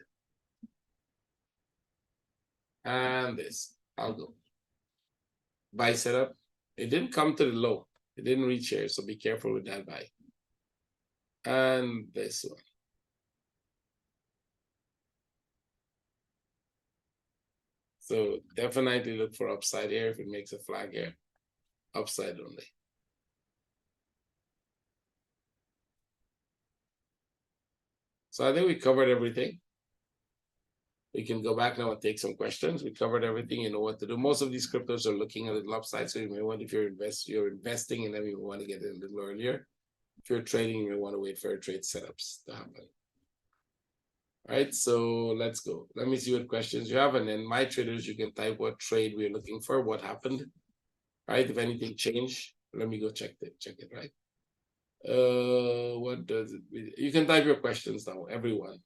And this, I'll go. Buy setup. It didn't come to the low. It didn't reach here, so be careful with that buy. And this one. So definitely look for upside here if it makes a flag here. Upside only. So I think we covered everything. We can go back now and take some questions. We covered everything. You know what to do. Most of these cryptos are looking a little upside. So you may want, if you're investing in them, you want to get in a little earlier. If you're trading, you may want to wait for trade setups to happen. All right, so let's go. Let me see what questions you have. And then my traders, you can type what trade we're looking for, what happened. All right, if anything changed, let me go check it, right? What does it mean? You can type your questions now, everyone.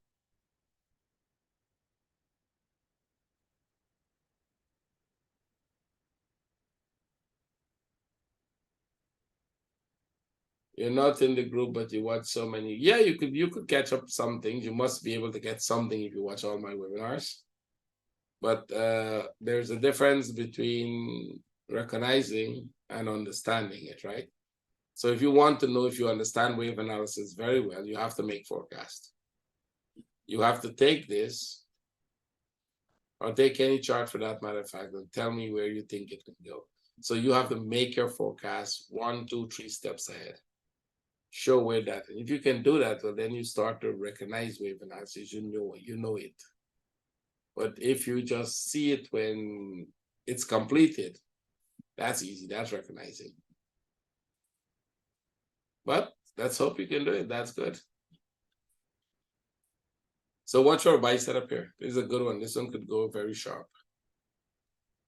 You're not in the group, but you watch so many. Yeah, you could catch up some things. You must be able to get something if you watch all my webinars. But there's a difference between recognizing and understanding it, right? So if you want to know if you understand wave analysis very well, you have to make forecast. You have to take this, or take any chart for that matter of fact, and tell me where you think it can go. So you have to make your forecast 1, 2, 3 steps ahead. Show where that. And if you can do that, well, then you start to recognize wave analysis. You know it. But if you just see it when it's completed, that's easy. That's recognizing. But let's hope you can do it. That's good. So watch for a buy setup here. This is a good one. This one could go very sharp.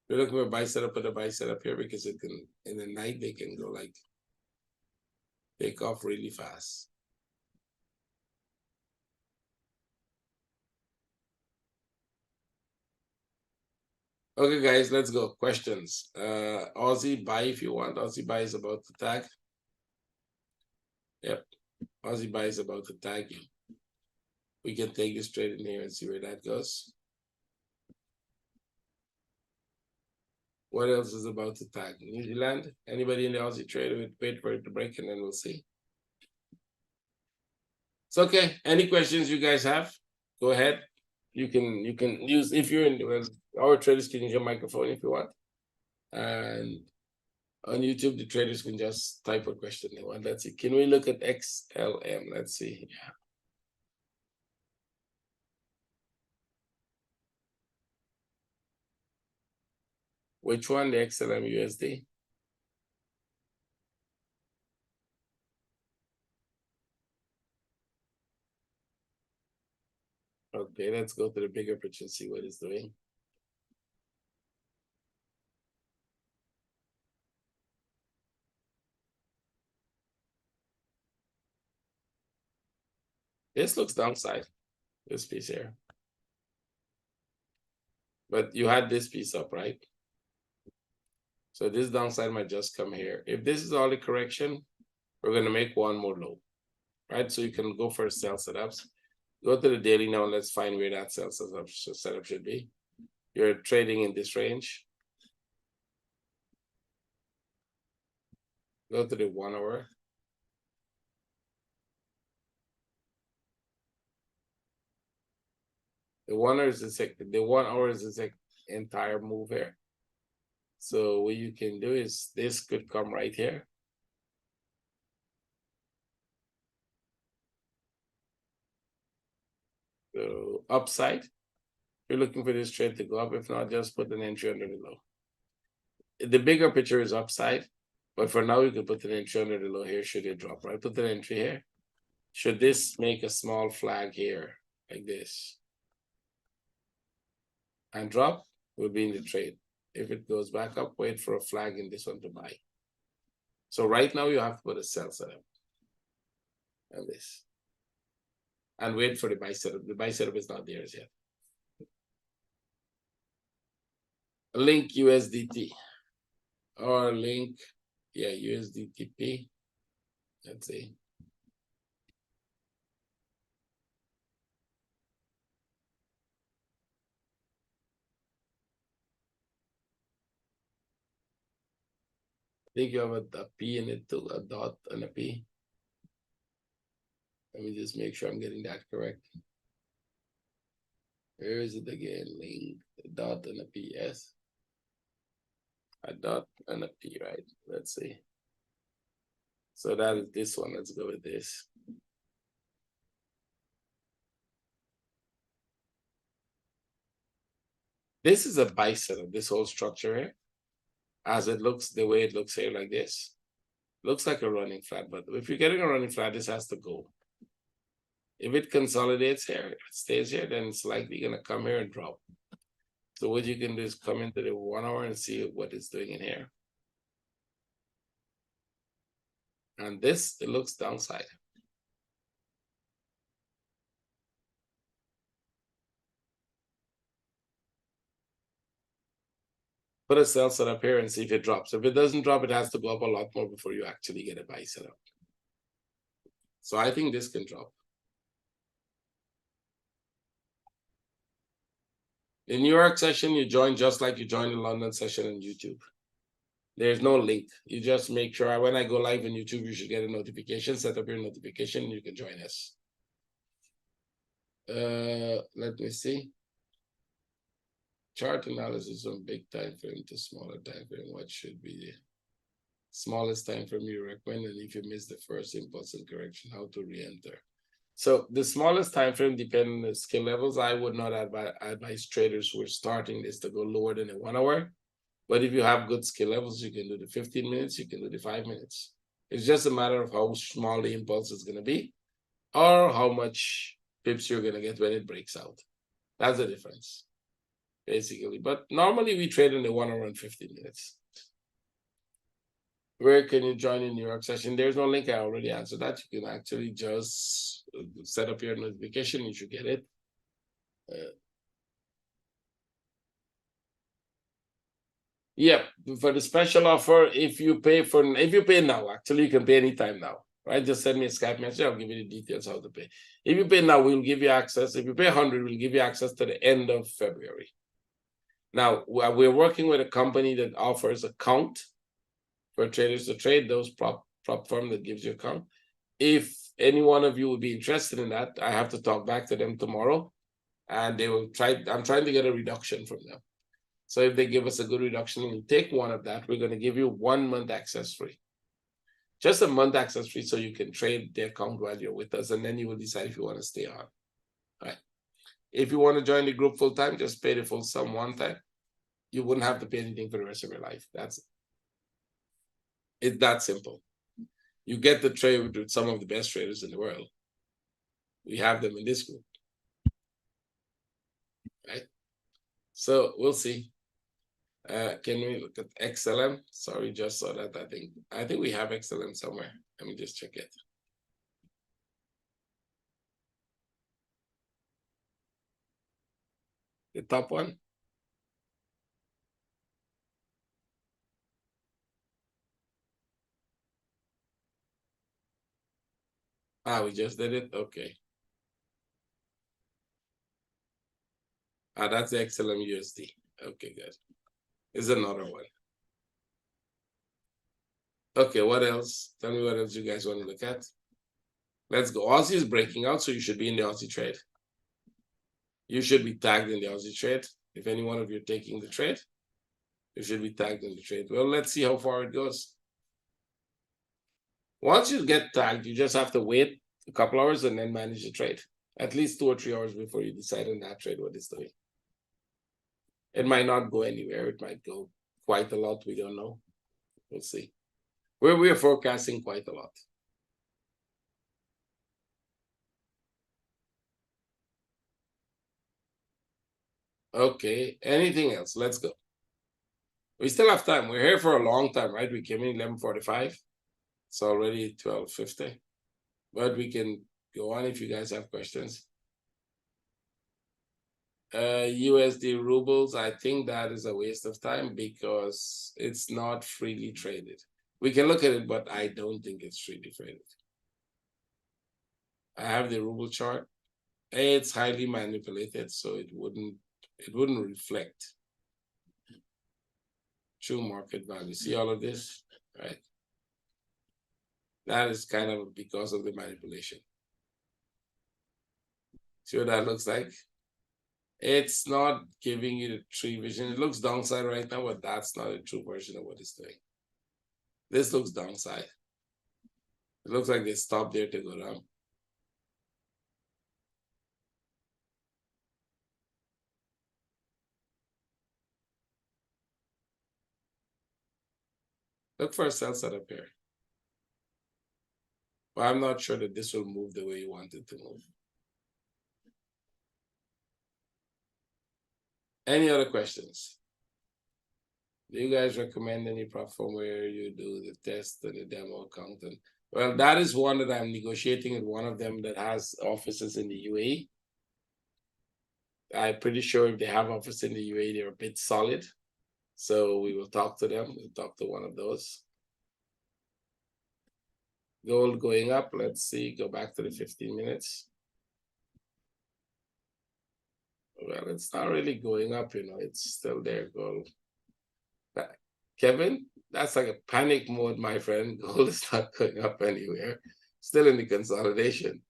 You're looking for a buy setup, put a buy setup here because it can, in the night, they can go like, take off really fast. Okay, guys, let's go. Questions. Aussie buy if you want. Aussie buy is about to tag. Yep. Aussie buy is about to tag you. We can take this trade in here and see where that goes. What else is about to tag? New Zealand? Anybody in the Aussie trade? Wait for it to break and then we'll see. It's okay. Any questions you guys have? Go ahead. You can use, if you're in, well, our traders can use your microphone if you want. And on YouTube, the traders can just type a question they want. Let's see. Can we look at XLM? Let's see. Yeah. Which one? The XLM USD? Okay, let's go to the bigger picture and see what it's doing. This looks downside, this piece here. But you had this piece up, right? So this downside might just come here. If this is all the correction, we're going to make one more low, right? So you can go for sell setups. Go to the daily now and let's find where that sell setup should be. You're trading in this range. Go to the 1 hour. The 1 hour is the 1 hour is the entire move here. So what you can do is this could come right here. So upside, you're looking for this trade to go up. If not, just put an entry under the low. The bigger picture is upside, but for now you can put an entry under the low here should it drop, right? Put an entry here. Should this make a small flag here like this and drop, we'll be in the trade. If it goes back up, wait for a flag in this one to buy. So right now you have to put a sell setup and this. and wait for the buy setup. The buy setup is not there as yet. Link USDT or link, yeah, USDTP. Let's see. I think you have a P in it too, a dot and a P. Let me just make sure I'm getting that correct. Where is it again? Link, a dot and a P, yes. A dot and a P, right? Let's see. So that is this one. Let's go with this. This is a buy setup, this whole structure here. As it looks, the way it looks here like this. Looks like a running flat, but if you're getting a running flat, this has to go. If it consolidates here, it stays here, then it's likely gonna come here and drop. So what you can do is come into the 1 hour and see what it's doing in here. And this, it looks downside. Put a sell setup here and see if it drops. If it doesn't drop, it has to go up a lot more before you actually get a buy setup. So I think this can drop. The New York session, you join just like you joined the London session on YouTube. There's no link. You just make sure when I go live on YouTube, you should get a notification. Set up your notification, and you can join us. Let me see. Chart analysis on big time frame to smaller time frame. What should be the smallest time frame you recommend? And if you miss the first impulse and correction, how to re-enter? So the smallest time frame, depending on the skill levels, I would not advise traders who are starting this to go lower than a 1 hour. But if you have good skill levels, you can do the 15 minutes, you can do the 5 minutes. It's just a matter of how small the impulse is going to be or how much pips you're going to get when it breaks out. That's the difference, basically. But normally we trade in the 1 hour and 15 minutes. Where can you join in New York session? There's no link. I already answered that. You can actually just set up your notification. You should get it. Yeah, for the special offer, if you pay now, actually you can pay anytime now, right? Just send me a Skype message. I'll give you the details how to pay. If you pay now, we'll give you access. If you pay 100, we'll give you access to the end of February. Now we're working with a company that offers account for traders to trade, those prop firm that gives you account. If any one of you would be interested in that, I have to talk back to them tomorrow, and they will try. I'm trying to get a reduction from them. So if they give us a good reduction and you take one of that, we're going to give you 1 month access free. Just a month access free so you can trade the account while you're with us, and then you will decide if you want to stay on. All right. If you want to join the group full time, just pay the full sum one time. You wouldn't have to pay anything for the rest of your life. It's that simple. You get to trade with some of the best traders in the world. We have them in this group. Right? So we'll see. Can we look at XLM? Sorry, just saw that. I think we have XLM somewhere. Let me just check it. The top one. We just did it. Okay. That's the XLM USD. Okay, good. Is another one. Okay, what else? Tell me what else you guys want to look at. Let's go. Aussie is breaking out, so you should be in the Aussie trade. You should be tagged in the Aussie trade. If any one of you are taking the trade, you should be tagged in the trade. Well, let's see how far it goes. Once you get tagged, you just have to wait a couple hours and then manage the trade. At least 2 or 3 hours before you decide on that trade what it's doing. It might not go anywhere. It might go quite a lot. We don't know. We'll see. We're forecasting quite a lot. Okay, anything else? Let's go. We still have time. We're here for a long time, right? We came in 11:45. It's already 12:50. But we can go on if you guys have questions. USD rubles, I think that is a waste of time because it's not freely traded. We can look at it, but I don't think it's freely traded. I have the ruble chart. It's highly manipulated, so it wouldn't reflect true market value. See all of this, right? That is kind of because of the manipulation. See what that looks like? It's not giving you the true vision. It looks downside right now, but that's not a true version of what it's doing. This looks downside. It looks like they stopped there to go down. Look for a sell setup here. But I'm not sure that this will move the way you want it to move. Any other questions? Do you guys recommend any platform where you do the test and the demo account? And, well, that is one that I'm negotiating with one of them that has offices in the UAE. I'm pretty sure if they have office in the UAE, they're a bit solid. So we will talk to them. We'll talk to one of those. Gold going up. Let's see. Go back to the 15 minutes. Well, it's not really going up, you know. It's still there, gold. Kevin, that's like a panic mode, my friend. Gold is not going up anywhere. Still in the consolidation.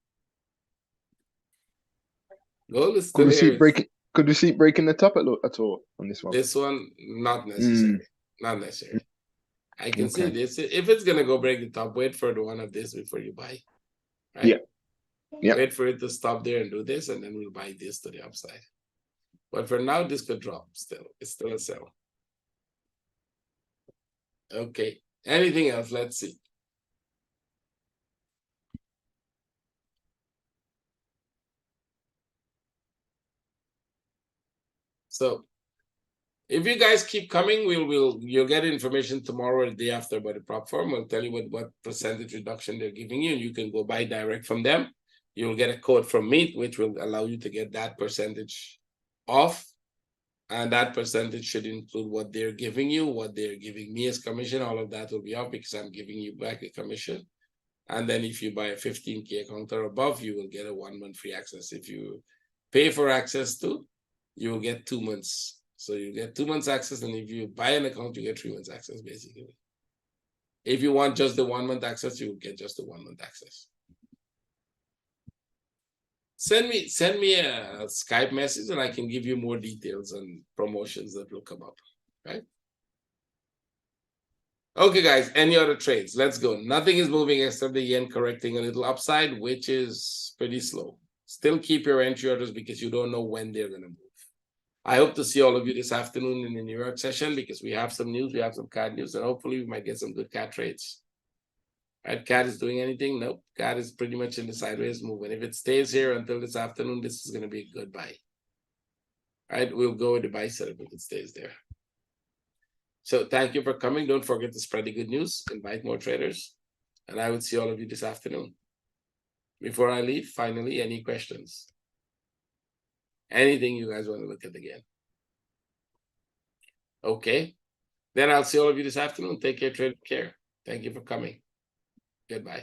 Gold is still here. Could we see it breaking the top at all on this one? This one, not necessary. Not necessary. I can see this. If it's gonna go break the top, wait for the one of this before you buy. Right? Yeah. Wait for it to stop there and do this, and then we'll buy this to the upside. But for now, this could drop still. It's still a sell. Okay. Anything else? Let's see. So if you guys keep coming, you'll get information tomorrow or the day after about the prop firm. We'll tell you what percentage reduction they're giving you, and you can go buy direct from them. You'll get a code from me, which will allow you to get that percentage off. And that percentage should include what they're giving you, what they're giving me as commission. All of that will be off because I'm giving you back a commission. And then if you buy a 15K account or above, you will get a 1 month free access. If you pay for access to, you will get 2 months. So you get 2 months access, and if you buy an account, you get 3 months access, basically. If you want just the 1 month access, you will get just the 1 month access. Send me a Skype message, and I can give you more details on promotions that will come up, right? Okay, guys, any other trades? Let's go. Nothing is moving except the yen correcting a little upside, which is pretty slow. Still keep your entry orders because you don't know when they're going to move. I hope to see all of you this afternoon in the New York session because we have some news, we have some CAD news, and hopefully we might get some good CAD trades. Right, CAD is doing anything? Nope. CAD is pretty much in the sideways move. And if it stays here until this afternoon, this is going to be a good buy. All right, we'll go with the buy setup if it stays there. So thank you for coming. Don't forget to spread the good news, invite more traders, and I will see all of you this afternoon. Before I leave, finally, any questions? Anything you guys want to look at again? Okay. Then I'll see all of you this afternoon. Take care, trade care. Thank you for coming. Goodbye.